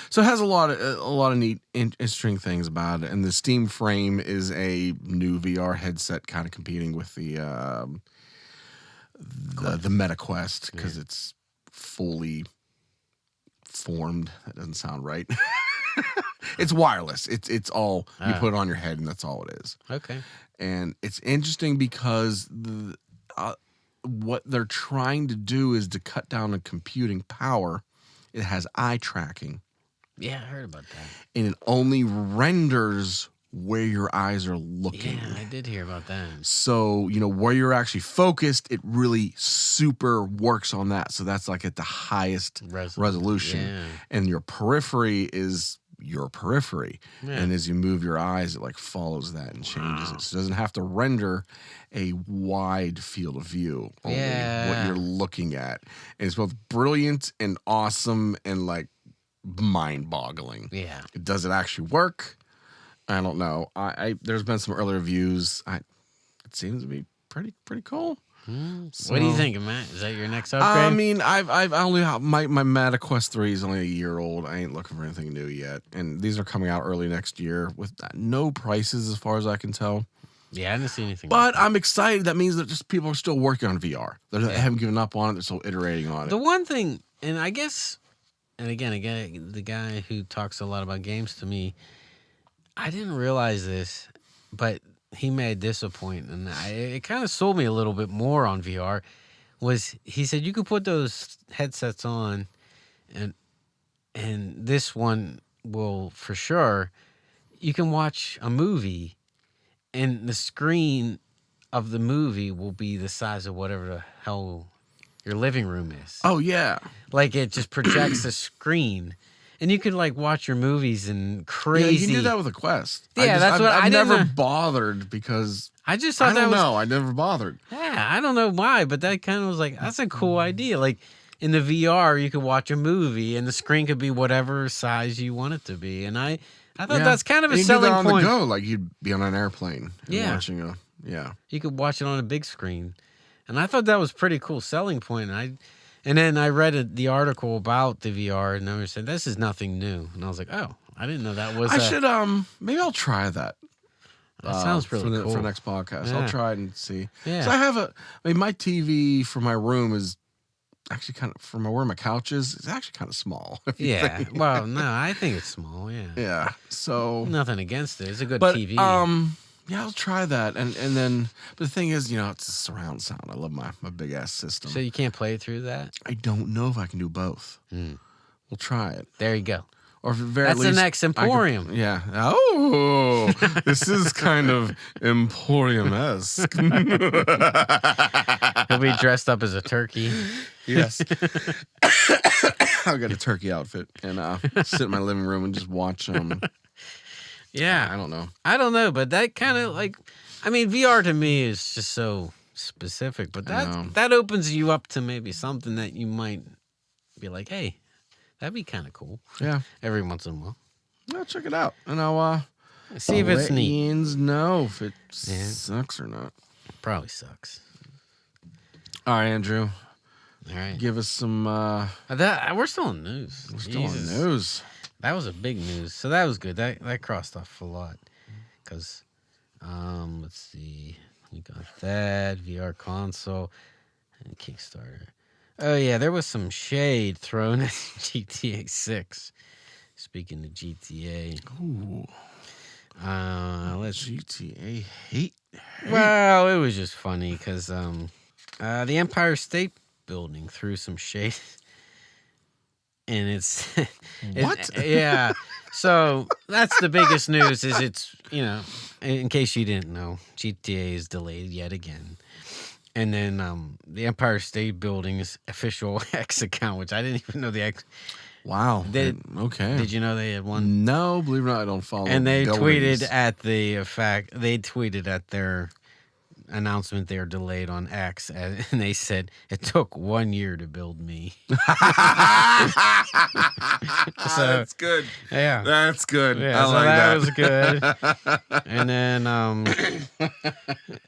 So it has a lot of neat, interesting things about it. And the Steam Frame is a new VR headset, kind of competing with the Meta Quest because it's fully formed. That doesn't sound right. It's wireless. It's all you put it on your head, and that's all it is. Okay. And it's interesting because what they're trying to do is to cut down on computing power. It has eye tracking. Yeah, I heard about that. And it only renders where your eyes are looking. Yeah, I did hear about that. So, where you're actually focused, it really super works on that. So that's like at the highest resolution. Yeah. And your periphery is your periphery. Yeah. And as you move your eyes, it like follows that and changes it. So it doesn't have to render a wide field of view, only what you're looking at. And it's both brilliant and awesome and like mind-boggling. Yeah. Does it actually work? I don't know. There's been some early reviews. It seems to be pretty cool. So, what do you think, Matt? Is that your next upgrade? I mean, I've only my Meta Quest 3 is only a year old. I ain't looking for anything new yet, and these are coming out early next year with no prices as far as I can tell. Yeah, I didn't see anything. But I'm excited. That means that just people are still working on VR. They haven't given up on it. They're still iterating on it. The one thing, and I guess, and again, the guy who talks a lot about games to me, I didn't realize this, but he made this a point, and it kind of sold me a little bit more on VR, was he said you could put those headsets on, and this one will, for sure, you can watch a movie, and the screen of the movie will be the size of whatever the hell your living room is. Oh, yeah. Like, it just projects a screen. And you could like watch your movies and crazy. Yeah, you can do that with a Quest. Yeah, that's what I've never bothered because I just thought I never bothered. Yeah, I don't know why, but that kind of was like, that's a cool idea. Like in the VR, you could watch a movie and the screen could be whatever size you want it to be. And I thought that's kind of a selling point. You could do that on the go, like you'd be on an airplane. Watching you could watch it on a big screen, and I thought that was pretty cool selling point. And then I read the article about the VR, and they were saying, this is nothing new. And I was like, oh, I didn't know that was... maybe I'll try that. That sounds really cool. For the next podcast. Yeah. I'll try it and see. Yeah. So my TV for my room is actually kind of, where my couch is, it's actually kind of small. Yeah. Well, no, I think it's small, yeah. Yeah, so... Nothing against it. It's a good TV. Yeah, I'll try that. And then, but the thing is, it's a surround sound. I love my big ass system. So you can't play through that? I don't know if I can do both. We'll try it. There you go. Or at the very That's least, the next Emporium. Yeah. Oh, this is kind of Emporium-esque. He'll be dressed up as a turkey. Yes. I'll get a turkey outfit and sit in my living room and just watch Yeah. I don't know. I don't know, but that kind of VR to me is just so specific, but that opens you up to maybe something that you might be like, hey, that'd be kind of cool. Yeah. Every once in a while. I'll check it out. And I'll see if it's neat. Yinz know if it sucks or not. Probably sucks. All right, Andrew. All right. Give us some... we're still in news. We're still in news. That was a big news. So that was good. That crossed off a lot. Because, let's see. We got that. VR console. And Kickstarter. Oh, yeah. There was some shade thrown at GTA 6. Speaking of GTA. Ooh. Let's GTA hate. Well, it was just funny because the Empire State Building threw some shade, and it's what? Yeah. So that's the biggest news. Is it's in case you didn't know, GTA is delayed yet again, and then the Empire State Building's official X account, which I didn't even know the X. Wow. Okay. Did you know they had one? No, believe it or not, I don't follow. And they tweeted at They tweeted at their announcement they are delayed on X, and they said it took 1 year to build me. That's good. Yeah, that's good. Yeah, I like that. Was good. And then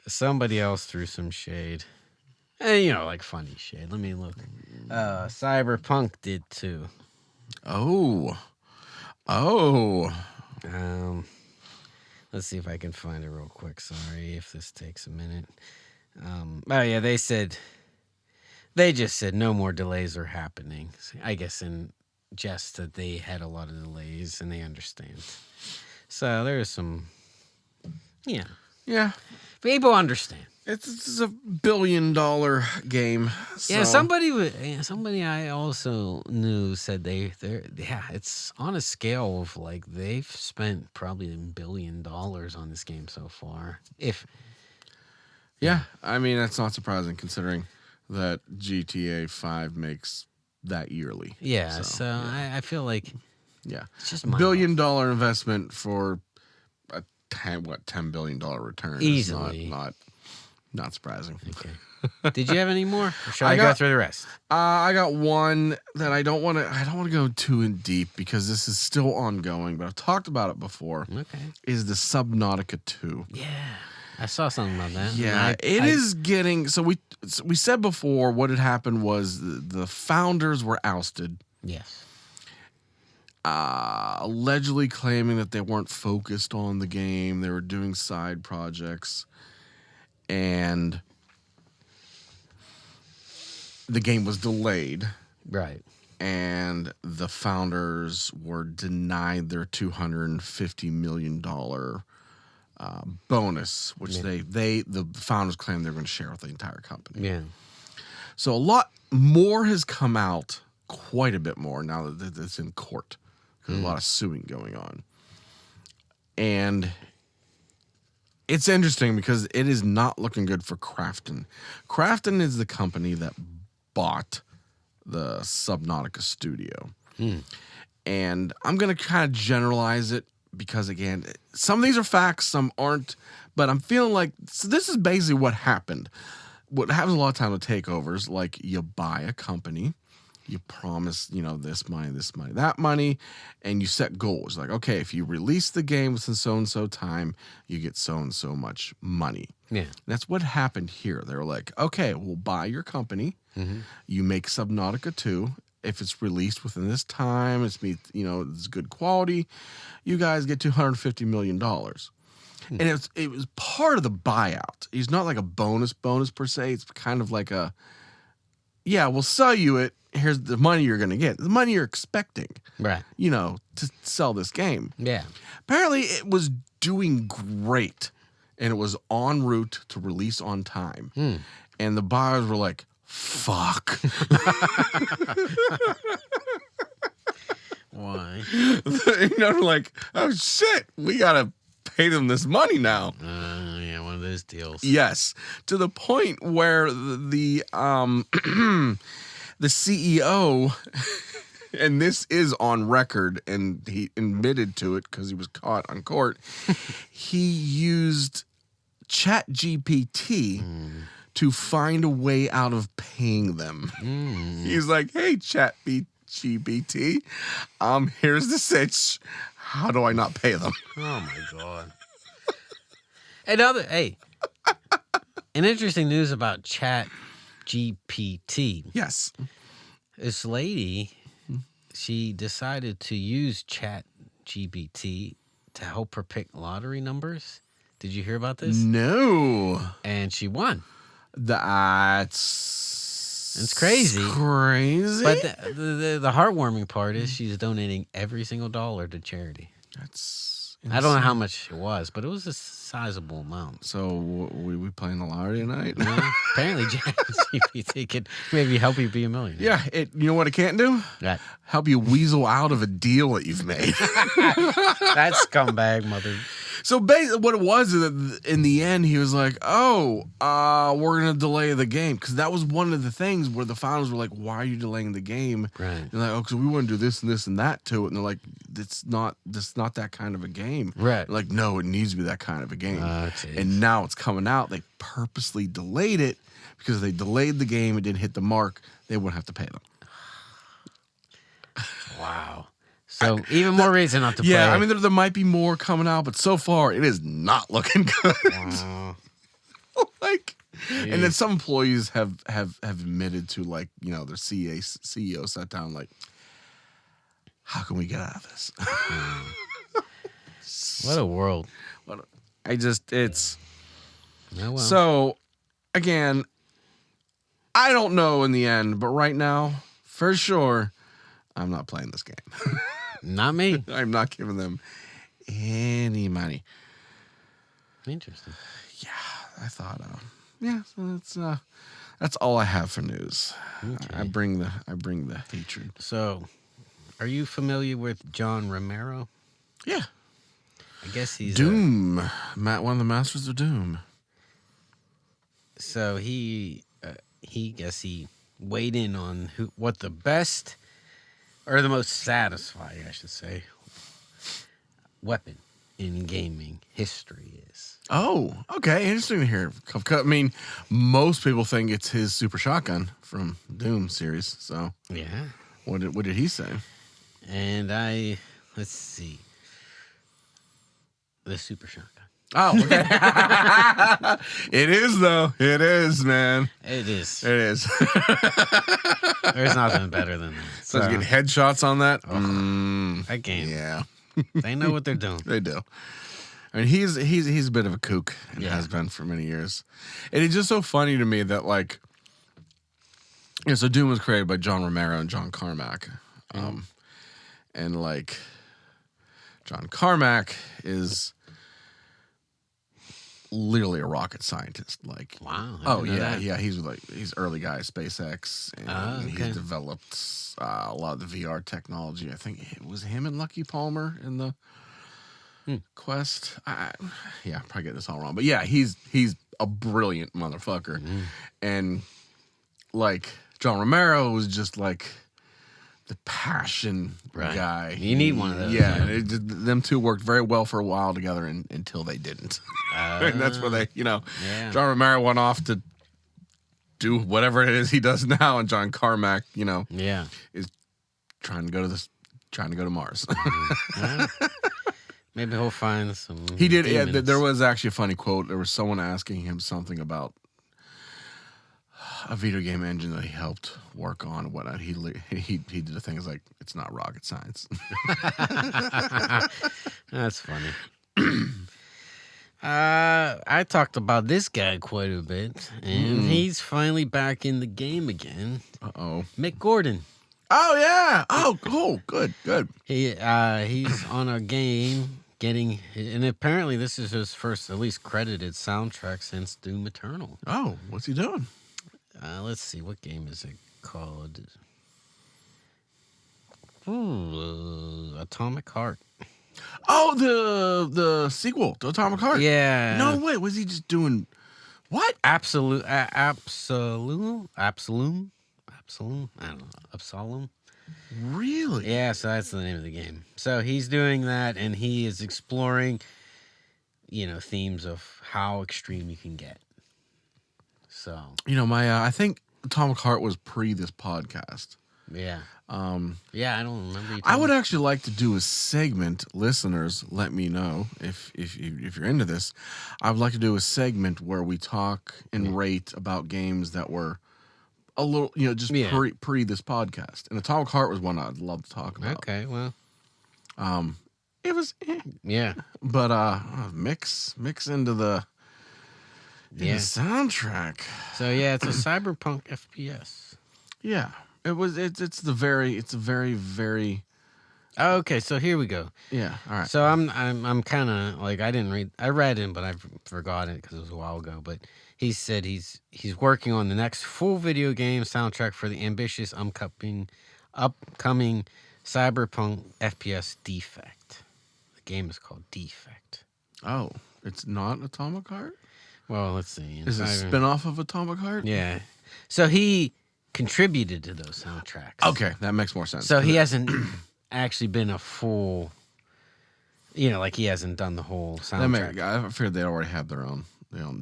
somebody else threw some shade. And like funny shade. Let me look. Cyberpunk did too. Oh. Let's see if I can find it real quick. Sorry if this takes a minute. Yeah, they just said no more delays are happening. I guess in jest that they had a lot of delays and they understand. So there's some, Yeah. people understand. It's a $1 billion game. So. Yeah, somebody I also knew said it's on a scale of like they've spent probably $1 billion on this game so far. I mean that's not surprising considering that GTA 5 makes that yearly. Yeah, so I feel like it's just $1 billion investment for a $10 billion return. Easily. Not surprising. Okay. Did you have any more? Or should I go through the rest? I got one that I don't want to go too in deep because this is still ongoing, but I've talked about it before. Okay. Is the Subnautica 2. Yeah. I saw something about that. Yeah, it is getting... So we said before what had happened was the founders were ousted. Yes. Allegedly claiming that they weren't focused on the game. They were doing side projects. And the game was delayed. Right. And the founders were denied their $250 million bonus, which the founders claimed they were going to share with the entire company. Yeah. So a lot more has come out, quite a bit more now that it's in court. There's a lot of suing going on. And it's interesting because it is not looking good for Krafton. Krafton is the company that bought the Subnautica studio. And I'm going to kind of generalize it because, again, some of these are facts, some aren't. But I'm feeling like this is basically what happened. What happens a lot of times with takeovers, like you buy a company, you promise, this money, that money, and you set goals. Like, okay, if you release the game within so-and-so time, you get so-and-so much money. Yeah. That's what happened here. They were like, okay, we'll buy your company. Mm-hmm. You make Subnautica 2. If it's released within this time, it's good quality, you guys get $250 million. And it was part of the buyout. It's not like a bonus per se. It's kind of like we'll sell you it. Here's the money you're going to get. The money you're expecting. Right. To sell this game. Yeah. Apparently it was doing great. And it was en route to release on time. And the buyers were like, fuck. Why? Like, oh shit, we got to pay them this money now. Yeah, one of those deals. Yes, to the point where the the CEO, and this is on record, and he admitted to it because he was caught on court. He used ChatGPT to find a way out of paying them. He's like, "Hey, ChatGPT, here's the sitch. How do I not pay them?" Oh my God. And an interesting news about ChatGPT. Yes. This lady, she decided to use ChatGPT to help her pick lottery numbers. Did you hear about this? No. And she won. It's crazy. Crazy. But the heartwarming part is she's donating every single dollar to charity. That's I don't know how much it was, but it was a sizable amount. So we playing the lottery tonight? Apparently, ChatGPT could maybe help you be a millionaire. Yeah. You know what it can't do? That Help you weasel out of a deal that you've made. that scumbag mother. So basically, what it was is that in the end, he was like, "Oh, we're gonna delay the game," because that was one of the things where the founders were like, "Why are you delaying the game?" Right. And like, "Oh, because we want to do this and this and that to it." And they're like, "It's not that kind of a game." Right. They're like, "No, it needs to be that kind of a game." Jeez. And now it's coming out. They purposely delayed it because if they delayed the game, it didn't hit the mark. They wouldn't have to pay them. Wow. So even more reason not to play. Yeah, I mean, there might be more coming out, but so far it is not looking good. Wow. Like, and then some employees have admitted to, like, you know, their CEO sat down like, how can we get out of this? What a world. It's Oh, well. so again, I don't know in the end, but right now, for sure, I'm not playing this game. Not me. I'm not giving them any money. Interesting. Yeah, I thought, so that's all I have for news. Okay. I bring the hatred. So, are you familiar with John Romero? Yeah, I guess he's Doom. One of the masters of Doom. So he weighed in on what the best or the most satisfying, I should say, weapon in gaming history is. Oh, okay, interesting to hear. I mean, most people think it's his super shotgun from Doom series. So Yeah. what did he say? And let's see. The super shotgun. Oh, okay. It is though. It is, man. It is. It is. There's nothing better than that. So getting headshots on that. That game. Yeah, They know what they're doing. they do. I mean, he's a bit of a kook and Yeah. has been for many years. And it's just so funny to me that, like, you know, so Doom was created by John Romero and John Carmack, and like John Carmack is literally a rocket scientist. Like, Wow. I oh didn't know yeah, that. yeah. He's early guy at SpaceX, and Okay. he's developed a lot of the VR technology. I think it was him and Lucky Palmer in the Quest. Yeah, probably get this all wrong, but yeah, he's a brilliant motherfucker, and like John Romero was just like the passion Right. guy. You need one of those, Yeah, yeah. and them two worked very well for a while together, until they didn't. And that's where they, Yeah. John Romero went off to do whatever it is he does now, and John Carmack, Yeah. is trying to go to Mars. Well, maybe he'll find some. He did. Yeah, demons. there was actually a funny quote. There was someone asking him something about a video game engine that he helped work on and whatnot. He did the thing. It's like, it's not rocket science. That's funny. I talked about this guy quite a bit, and he's finally back in the game again. Uh-oh. Mick Gordon. Oh yeah. Oh, good. He's on a game getting, and apparently this is his first, at least credited soundtrack since Doom Eternal. Oh, what's he doing? Let's see, what game is it called? Ooh, Atomic Heart. Oh, the sequel to Atomic Heart. Yeah. No way. Was he just doing what? Absolute. Absalom. I don't know. Absalom. Really? Yeah, so that's the name of the game. So he's doing that, and he is exploring, themes of how extreme you can get. So I think Atomic Heart was pre this podcast. yeah, yeah, I don't remember. I would actually like to do a segment. Listeners, let me know if you're into this. I would like to do a segment where we talk and rate about games that were a little, just pre this podcast. And Atomic Heart was one I'd love to talk about. Okay, well, it was, yeah, but mix into the soundtrack. So yeah, it's a cyberpunk FPS. Yeah, it's a very very. Okay, so here we go. Yeah, all right. So I'm kind of like I read it, but I forgot it because it was a while ago. But he said he's working on the next full video game soundtrack for the ambitious upcoming cyberpunk FPS Defect. The game is called Defect. Oh, it's not Atomic Heart? Well, let's see. Is it a spin-off of Atomic Heart? Yeah. So he contributed to those soundtracks. Okay, that makes more sense. So he hasn't actually been a full, like he hasn't done the whole soundtrack. I figured they already have their own.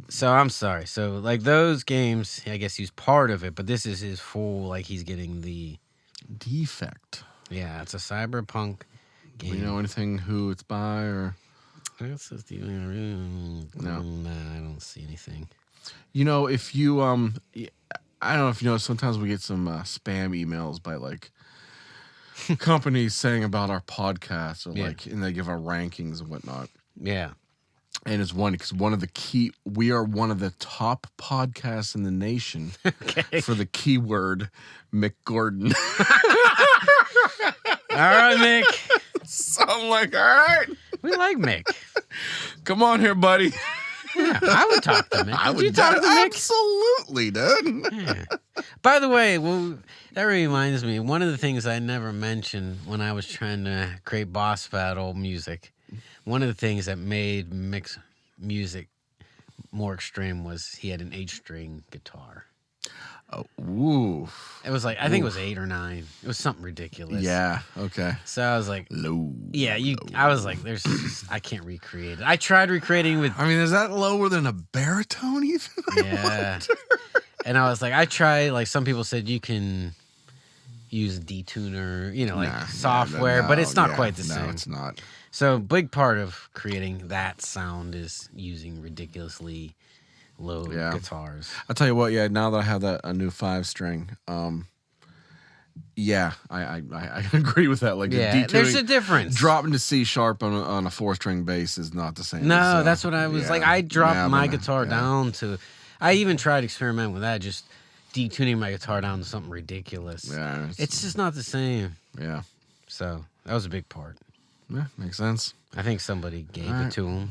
So I'm sorry. So like those games, I guess he's part of it, but this is his full, like he's getting the Defect. Yeah, it's a cyberpunk game. Do you know anything who it's by or? No, I don't see anything. If you I don't know if you know. Sometimes we get some spam emails by like companies saying about our podcast or and they give our rankings and whatnot. Yeah, and it's because we are one of the top podcasts in the nation for the keyword Mick Gordon. All right, Mick. So I'm like, all right. We like Mick. Come on here, buddy. Yeah, I would talk to Mick. Would you talk to Mick? Absolutely, dude. Yeah. By the way, that reminds me, one of the things I never mentioned when I was trying to create boss battle music, one of the things that made Mick's music more extreme was he had an 8-string guitar. Oh, ooh. It was like, I think it was 8 or 9. It was something ridiculous. Yeah, okay. So I was like, low. Yeah, I was like, I can't recreate it. I tried recreating with. I mean, is that lower than a baritone even? Yeah. And I was like, I tried, like some people said you can use a detuner, software, but it's not quite the same. No, it's not. So a big part of creating that sound is using ridiculously low guitars. I'll tell you what, now that I have a new 5-string, I agree with that. Like, there's a difference. Dropping to C sharp on a 4-string bass is not the same. No, that's what I was like. I dropped my guitar down to. I even tried experimenting with that, just detuning my guitar down to something ridiculous. Yeah, it's just not the same. Yeah. So that was a big part. Yeah, makes sense. I think somebody gave it to him.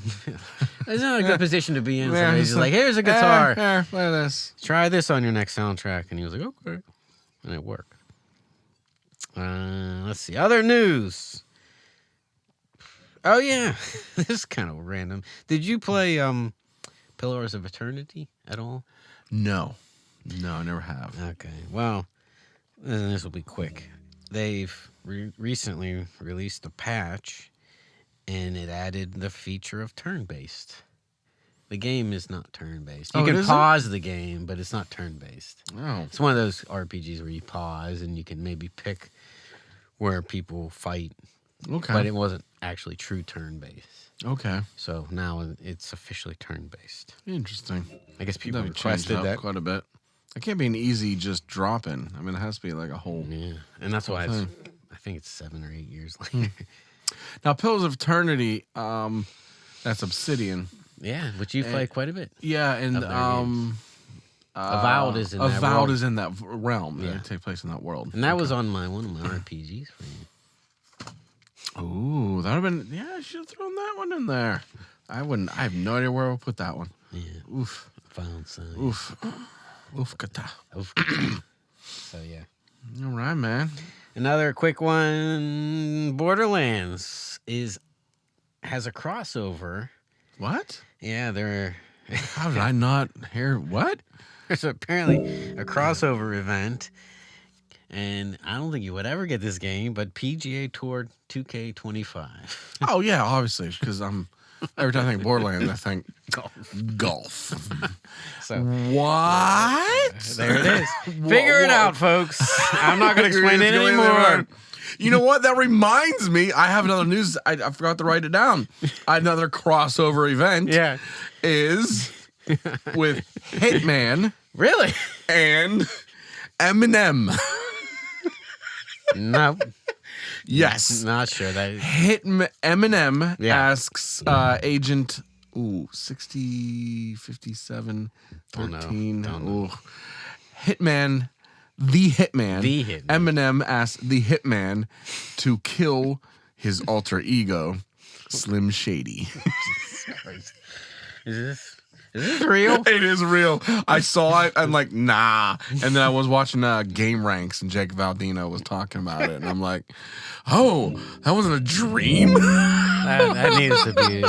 It's not a good position to be in. Somebody's just like, here's a guitar. Here, play this. Try this on your next soundtrack. And he was like, okay. And it worked. Let's see. Other news. Oh, yeah. This is kind of random. Did you play Pillars of Eternity at all? No, I never have. Okay. Well, this will be quick. They've recently released a patch, and it added the feature of turn-based. The game is not turn-based. You can pause the game, but it's not turn-based. Oh. It's one of those RPGs where you pause, and you can maybe pick where people fight. Okay. But it wasn't actually true turn-based. Okay. So now it's officially turn-based. Interesting. I guess people That'd requested that quite a bit. It can't be an easy just drop-in. I mean, it has to be like a whole... Yeah, and that's why I think it's 7 or 8 years later. Now, Pillars of Eternity, that's Obsidian. Yeah, which you play quite a bit. Yeah, and Avowed is in that Avowed world. is in that realm. Yeah. It take place in that world. And that was on one of my RPGs for you. Ooh, that would have been... Yeah, I should have thrown that one in there. I have no idea where I would put that one. Yeah. Oof. Found some. Oof. Oof, kata. Oof. So, yeah. All right, man. Another quick one. Borderlands has a crossover. What? Yeah, How did I not hear what? There's apparently a crossover event, And I don't think you would ever get this game, but PGA Tour 2K25. Oh yeah, obviously, because every time I think Borderlands, I think golf. So What? there it is. Figure it out, folks. I'm not going to explain it anymore. You know what? That reminds me. I have another news. I forgot to write it down. Another crossover event. Yeah. Is with Hitman. Really? And Eminem. No. Yes. Not sure. That Eminem asks Agent 60 57 13. Don't know. Hitman. The Hitman. Eminem asks the Hitman to kill his alter ego, Slim Shady. Is this real? It is real. I saw it. I'm like, nah. And then I was watching Game Ranks, and Jake Valdino was talking about it, and I'm like, oh, that wasn't a dream. That needs to be.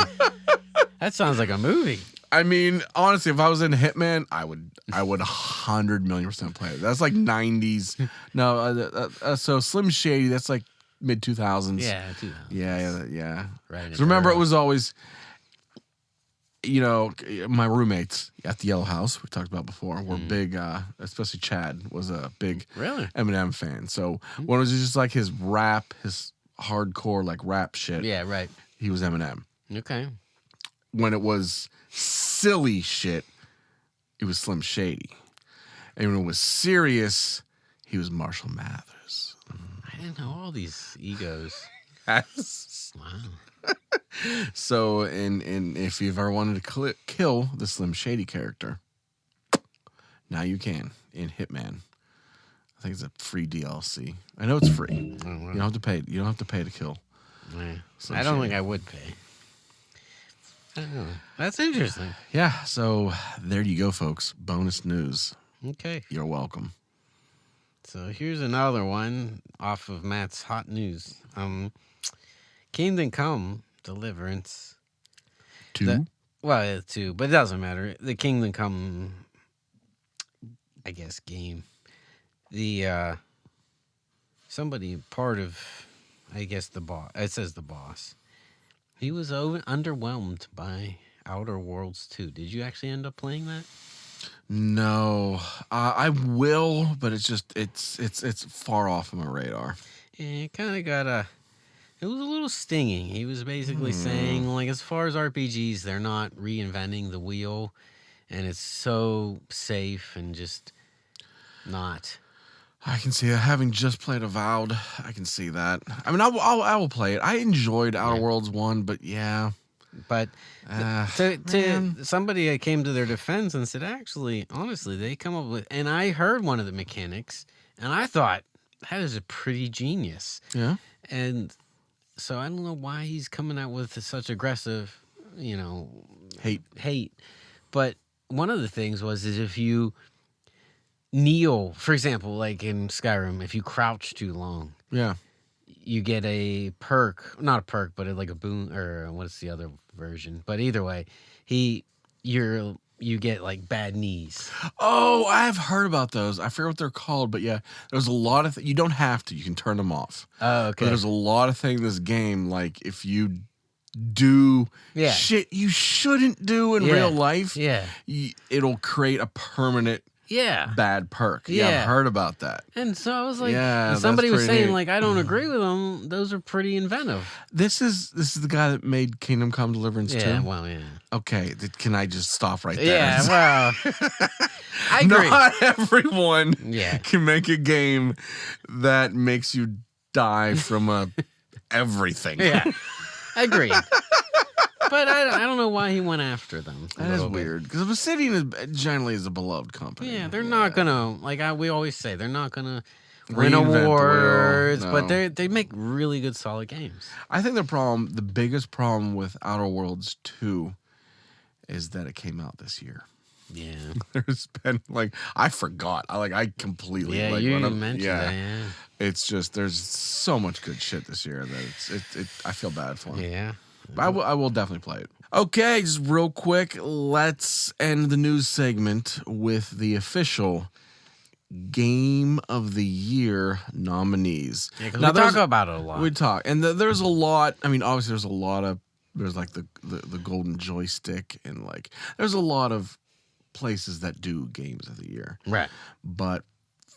That sounds like a movie. I mean, honestly, if I was in Hitman, I would 100,000,000% play it. That's like 90s. No, so Slim Shady, that's like mid 2000s. Yeah, 2000s. Yeah. Right. 'Cause remember, it was always, my roommates at the Yellow House we talked about before were big, especially Chad was a big Eminem fan. So when it was just like his rap, his hardcore like rap shit. Yeah, right. He was Eminem. Okay. When it was silly shit, it was Slim Shady. And when it was serious, he was Marshall Mathers. I didn't know all these egos. Yes. Wow. So, and if you've ever wanted to kill the Slim Shady character, now you can in Hitman. I think it's a free DLC. I know it's free. Oh, wow. You don't have to pay. You don't have to pay to kill. Yeah. Slim I don't Shady. think I would pay. I don't know. That's interesting. Yeah. So there you go, folks. Bonus news. Okay. You're welcome. So here's another one off of Matt's hot news. Kingdom Come Deliverance. 2. Well, 2, but it doesn't matter. The Kingdom Come, I guess, game. The somebody part of, I guess, the boss. It says the boss. He was underwhelmed by Outer Worlds 2. Did you actually end up playing that? No, I will, but it's just it's far off of my radar. Yeah, it kind of got it was a little stinging. He was basically saying, like, as far as RPGs, they're not reinventing the wheel, and it's so safe and just not. I can see it. Having just played Avowed, I can see that. I mean, I will play it. I enjoyed Outer Worlds 1, but yeah. But to somebody came to their defense and said, actually, honestly, they come up with, and I heard one of the mechanics, and I thought, that is a pretty genius. Yeah. And so I don't know why he's coming out with such aggressive, hate. But one of the things is if you kneel, for example, like in Skyrim, if you crouch too long, you get a perk, not a perk, but like a boon, or what's the other version? But either way, you get like bad knees. Oh, I've heard about those. I forget what they're called, but yeah, there's a lot of you don't have to. You can turn them off. Oh, okay. But there's a lot of things in this game, like if you do shit you shouldn't do in real life, it'll create a permanent bad perk. Yeah, I've heard about that. And so I was like, and somebody was saying, like, I don't agree with them. Those are pretty inventive. This is the guy that made Kingdom Come Deliverance 2? Yeah, well, yeah. Okay, can I just stop right there? Yeah, well, I agree. Not everyone can make a game that makes you die from everything. Yeah, agreed. But I don't know why he went after them. That is weird. Because Obsidian generally is a beloved company. Yeah, they're not going to, we always say, they're not going to win awards, but they make really good, solid games. I think the biggest problem with Outer Worlds 2 is that it came out this year. Yeah. There's been, I forgot. I completely, you mentioned that, yeah. It's just, there's so much good shit this year that I feel bad for them. Yeah. I will definitely play it. Okay, just real quick, let's end the news segment with the official Game of the Year nominees. Yeah, because we talk about it a lot. We talk, and there's a lot. I mean, obviously, there's like the golden joystick, and like there's a lot of places that do Games of the Year. Right. But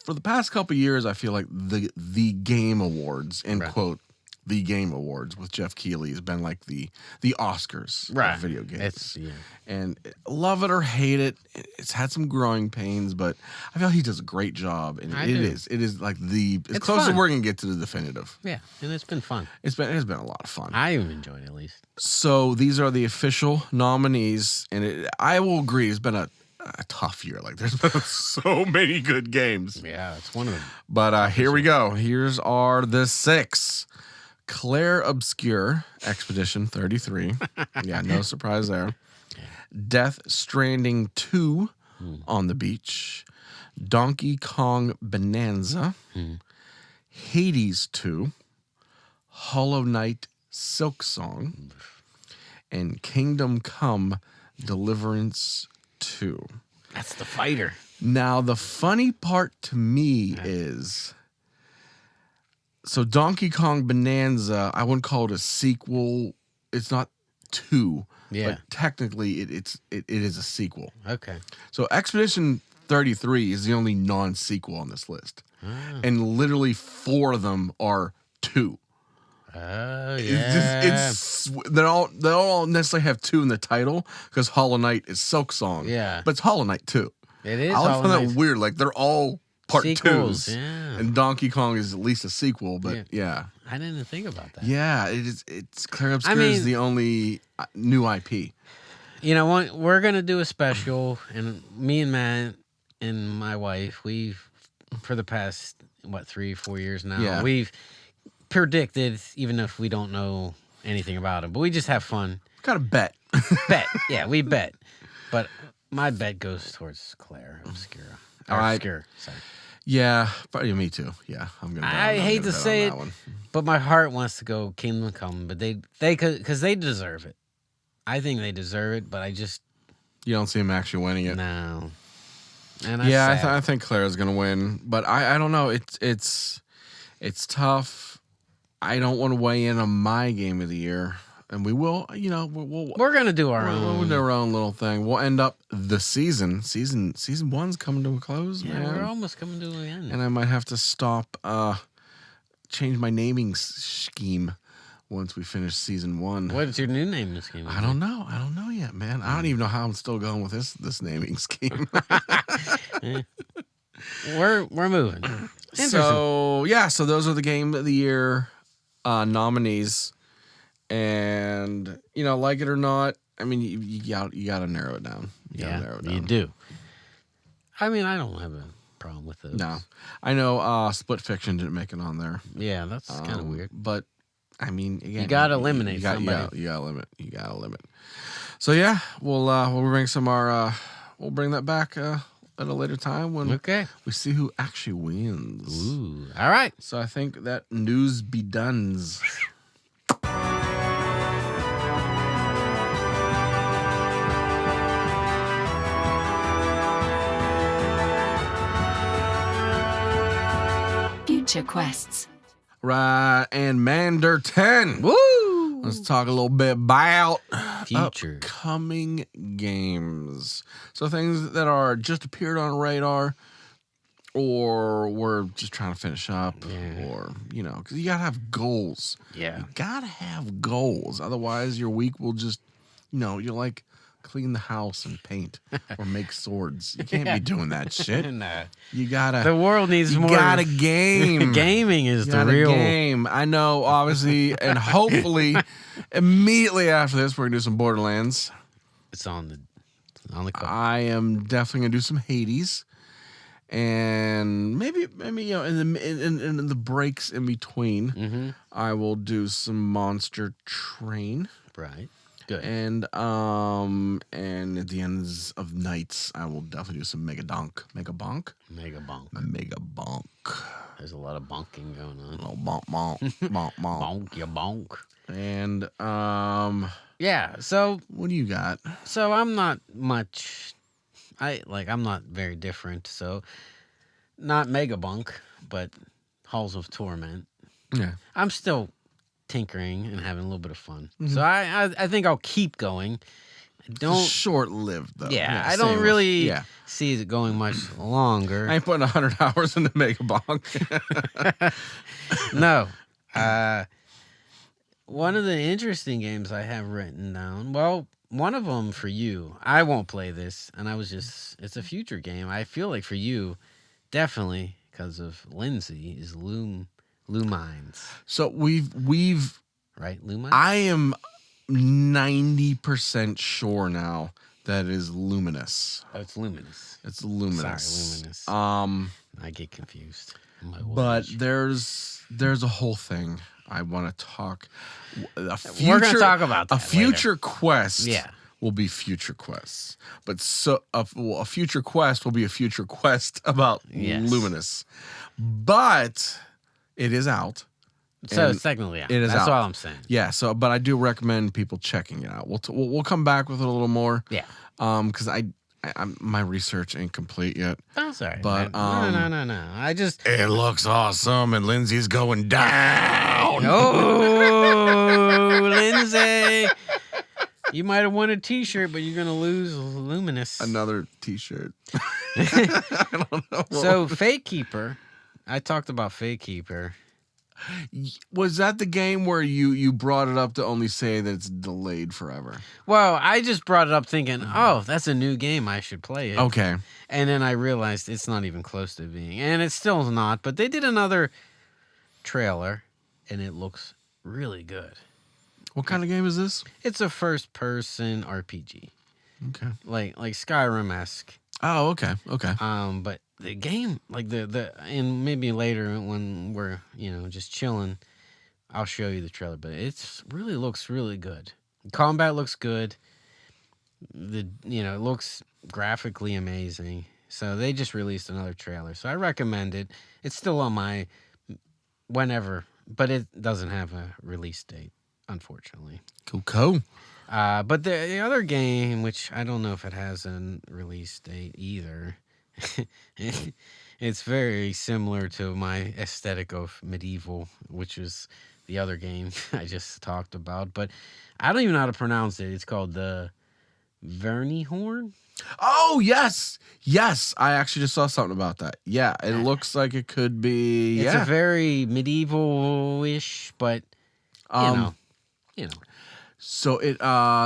for the past couple of years, I feel like the Game Awards, end quote, the Game Awards with Jeff Keighley has been like the Oscars of video games. And love it or hate it, it's had some growing pains, but I feel like he does a great job. And it is like as close as we're gonna get to the definitive. Yeah, and it's been fun. It has been a lot of fun. I've enjoyed it at least. So these are the official nominees, and I will agree, it's been a tough year. Like there's been so many good games. Yeah, it's one of them. But here we go. Here's the 6. Claire Obscure, Expedition 33. Yeah, no surprise there. Death Stranding 2, On the Beach. Donkey Kong Bonanza. Hades 2. Hollow Knight Silk Song. And Kingdom Come Deliverance 2. That's the fighter. Now, the funny part to me is... So Donkey Kong Bonanza, I wouldn't call it a sequel. It's not 2. Yeah. But technically, it is a sequel. Okay. So Expedition 33 is the only non-sequel on this list. And literally 4 of them are 2. Oh, yeah. They don't necessarily have 2 in the title because Hollow Knight is Silk Song. Yeah. But it's Hollow Knight 2. It is. I always find that weird. Like, they're all part sequels, 2s. Yeah. And Donkey Kong is at least a sequel, but yeah. I didn't even think about that. Yeah, it's Claire Obscure is the only new IP. You know, we're going to do a special, and me and Matt and my wife, we've, for the past, 3-4 years now, we've predicted, even if we don't know anything about it, but we just have fun. Got a bet. Yeah, we bet. But my bet goes towards Claire Obscure. Obscure, sorry. Yeah, probably me too. Yeah, I'm gonna. I hate to say it, but my heart wants to go Kingdom Come, but because they deserve it. I think they deserve it, but I just you don't see them actually winning it. No. And I think Claire's gonna win, but I don't know. It's tough. I don't want to weigh in on my Game of the Year. And we will, we're gonna do our own. We'll do our own little thing. We'll end up the season. Season 1's coming to a close, man. We're almost coming to an end. And I might have to stop, change my naming scheme once we finish season 1. What's your new naming scheme? I don't know yet, man. I don't even know how I'm still going with this naming scheme. We're moving. So those are the Game of the Year nominees. And like it or not, I mean, you got to narrow it down. You do. I mean, I don't have a problem with those. No, I know. Split Fiction didn't make it on there. Yeah, that's kind of weird. But I mean, again, you got to eliminate somebody. You got to limit. So yeah, we'll bring we'll bring that back at a later time when we see who actually wins. Ooh, all right. So I think that news be done's. Quests. Right, and Mander 10. Woo! Let's talk a little bit about future upcoming games. So things that are just appeared on radar, or we're just trying to finish up, or because you gotta have goals. Yeah, you gotta have goals. Otherwise, your week will just, you're like. Clean the house and paint or make swords. You can't be doing that shit. Nah. You gotta. The world needs more. You gotta game. Gaming is the real game. I know, obviously, and hopefully, immediately after this, we're gonna do some Borderlands. It's on the cover. I am definitely gonna do some Hades, and maybe in the breaks in between, I will do some Monster Train. Right. Good. And at the ends of nights, I will definitely do some Mega Bonk. There's a lot of bonking going on. Oh, bonk, bonk, bonk, bonk. Bonk, you bonk. And yeah. So what do you got? So I'm not much. I'm not very different. So Not Megabunk, but Halls of Torment. Yeah. I'm still tinkering and having a little bit of fun. So I think I'll keep going. It's short-lived, though. Yeah, I don't really see it going much longer. I ain't putting 100 hours into Megabonk. No. One of the interesting games I have written down, well, one of them for you, I won't play this, and it's a future game. I feel like for you, definitely, because of Lindsay, is Lumines. So we've Right, Lumines? I am 90% sure now that it is Luminous. Oh, it's Luminous. It's Luminous. Sorry, Luminous. I get confused. But there's a whole thing I want to talk. We're going to talk about that a future later. quest. Yeah. Will be future quests, but a future quest will be a future quest about Luminous, but it is out. So it's technically out. It is That's out. all I'm saying. Yeah. So, but I do recommend people checking it out. We'll come back with it a little more. Yeah. Because I'm my research ain't complete yet. Oh, sorry. But no. It looks awesome, and Lindsay's going down. Oh, Lindsay. You might have won a T-shirt, but you're going to lose Luminous. Another T-shirt. I don't know. So, Fate Keeper. I talked about Fate Keeper. Was that the game where you brought it up to only say that it's delayed forever? Well, I just brought it up thinking, oh, that's a new game. I should play it. Okay. And then I realized it's not even close to being. And it's still not. But they did another trailer, and it looks really good. What kind of game is this? It's a first-person RPG. Okay. Like Skyrim-esque. Oh, okay. But the game, like and maybe later when we're just chilling, I'll show you the trailer. But it really looks really good. Combat looks good. It looks graphically amazing. So they just released another trailer. So I recommend it. It's still on my whenever, but it doesn't have a release date, unfortunately. Cool. But the other game, which I don't know if it has a release date either, it's very similar to my aesthetic of Medieval, which is the other game I just talked about. But I don't even know how to pronounce it. It's called the Vernihorn. Oh, yes. I actually just saw something about that. Yeah, it looks like it could be. It's a very medieval-ish, but you know. So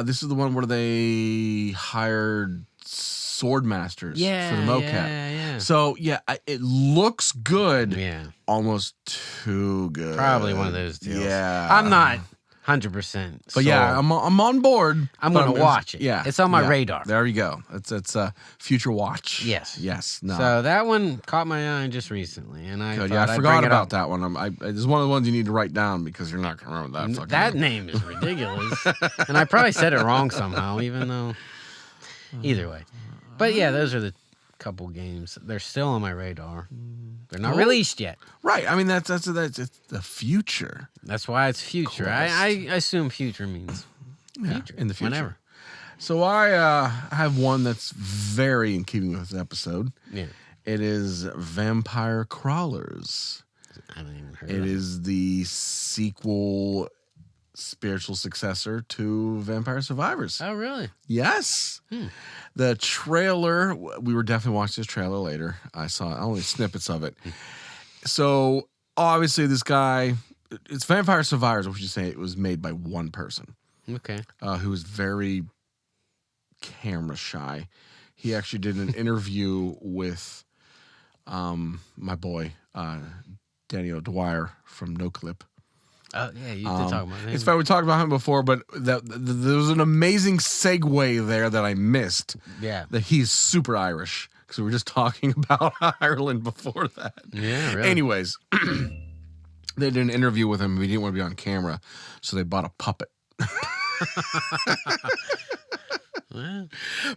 this is the one where they hired sword masters for the mocap. Yeah. So it looks good. Yeah. Almost too good. Probably one of those deals. Yeah. I'm not 100%. But yeah, I'm on board. I'm going to watch it. Yeah. It's on my radar. There you go. It's a future watch. Yes. No. So that one caught my eye just recently, and I forgot about that one. It's one of the ones you need to write down because you're not going to remember that. That name is ridiculous, and I probably said it wrong somehow, even though. Either way, but yeah, those are the couple games. They're still on my radar. They're not released yet. Right. I mean, that's the future. That's why it's future. I assume future means future, in the future. Whenever. So I have one that's very in keeping with this episode. Yeah. It is Vampire Crawlers. I don't even heard It of it. is the sequel, spiritual successor to Vampire Survivors. Oh, really? Yes. The trailer, we were definitely watching this trailer later. I saw only snippets of it. So obviously this guy, it's Vampire Survivors, which you say it was made by one person. Okay. Who was very camera shy. He actually did an interview with my boy, Danny O'Dwyer from No Clip. Oh, yeah, you did talk about him. It's funny, we talked about him before, but there was an amazing segue there that I missed. Yeah. That he's super Irish, because we were just talking about Ireland before that. Yeah, really. Anyways, they did an interview with him. He didn't want to be on camera, so they bought a puppet. Well,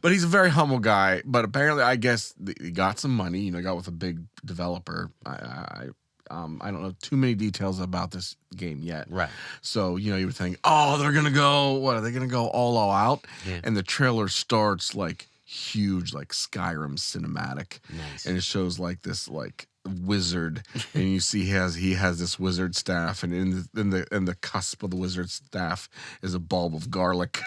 But he's a very humble guy. But apparently, I guess he got some money. Got with a big developer. I don't know too many details about this game yet. right. So, you would think, oh, they're going to go, what, are they going to go all out? Yeah. And the trailer starts like huge like Skyrim cinematic. Nice. And it shows like this like wizard, and you see he has this wizard staff, and in the cusp of the wizard staff is a bulb of garlic.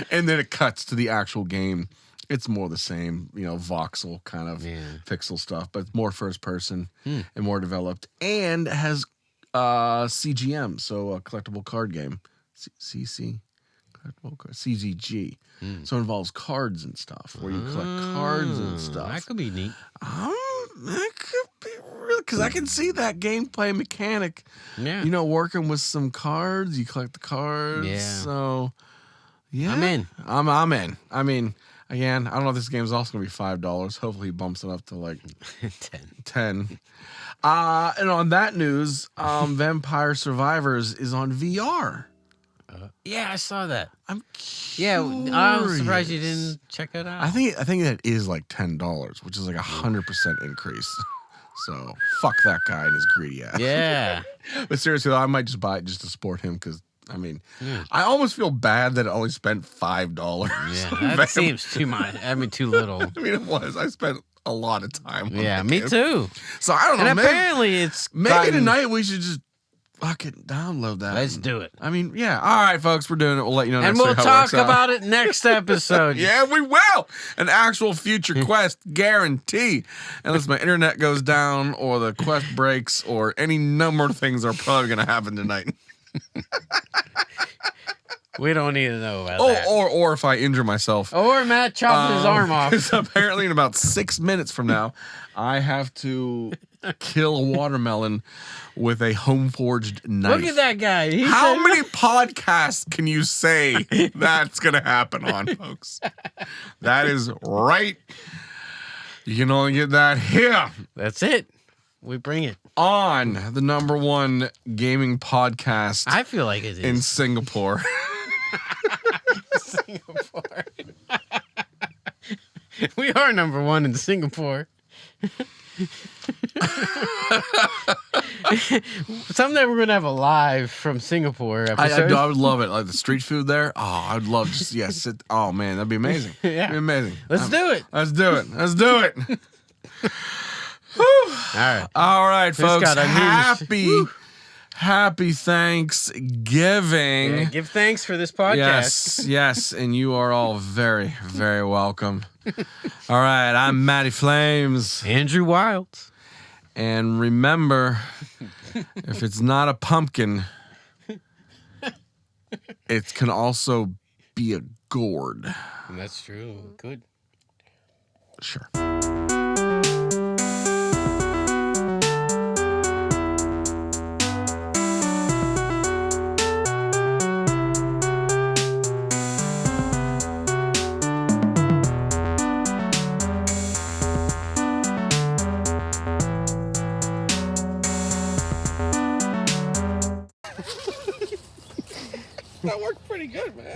And then it cuts to the actual game. It's more the same, voxel kind of pixel stuff, but more first person and more developed, and has CGM, so a collectible card game. CC, collectible card, CGG. So it involves cards and stuff, where you collect cards and stuff. That could be neat. That could be real, because I can see that gameplay mechanic. Yeah. Working with some cards, you collect the cards. Yeah. So, yeah. I'm in. I'm in. I mean, again, I don't know if this game's also going to be $5. Hopefully he bumps it up to like 10. And on that news, Vampire Survivors is on VR. Yeah, I saw that. I'm curious. Yeah, I'm surprised you didn't check it out. I think that is like $10, which is like 100% increase. So fuck that guy and his greedy ass. Yeah. But seriously, though, I might just buy it just to support him, because I mean, I almost feel bad that I only spent $5. Yeah, that seems too much. Too little. I mean, it was. I spent a lot of time. Yeah, on me it. too. So I don't know. And apparently it's maybe tonight we should just fucking download that. Let's do it. I mean, yeah. All right, folks, we're doing it. We'll let you know. And next we'll week how it talk works out. about it next episode. Yeah, we will. An actual future quest guarantee. Unless my internet goes down or the quest breaks or any number of things are probably going to happen tonight. We don't need to know about that. Or if I injure myself. Or Matt chopped his arm off. Because apparently in about 6 minutes from now, I have to kill a watermelon with a home-forged knife. Look at that guy. How many podcasts can you say that's going to happen on, folks? That is right. You can only get that here. That's it. We bring it. On the #1 gaming podcast I feel like it is. in Singapore. Singapore. We are #1 in Singapore. Someday we're gonna have a live from Singapore episode. I would love it. Like the street food there. Oh, I'd love to sit. Oh man, that'd be amazing. Yeah. That'd be amazing. Let's do it. Let's do it. Let's do it. All right, folks. Happy Thanksgiving. Yeah, give thanks for this podcast. Yes, and you are all very, very welcome. All right, I'm Matty Flames. Andrew Wilds. And remember, if it's not a pumpkin, it can also be a gourd. That's true. Good. Sure. That worked pretty good, man.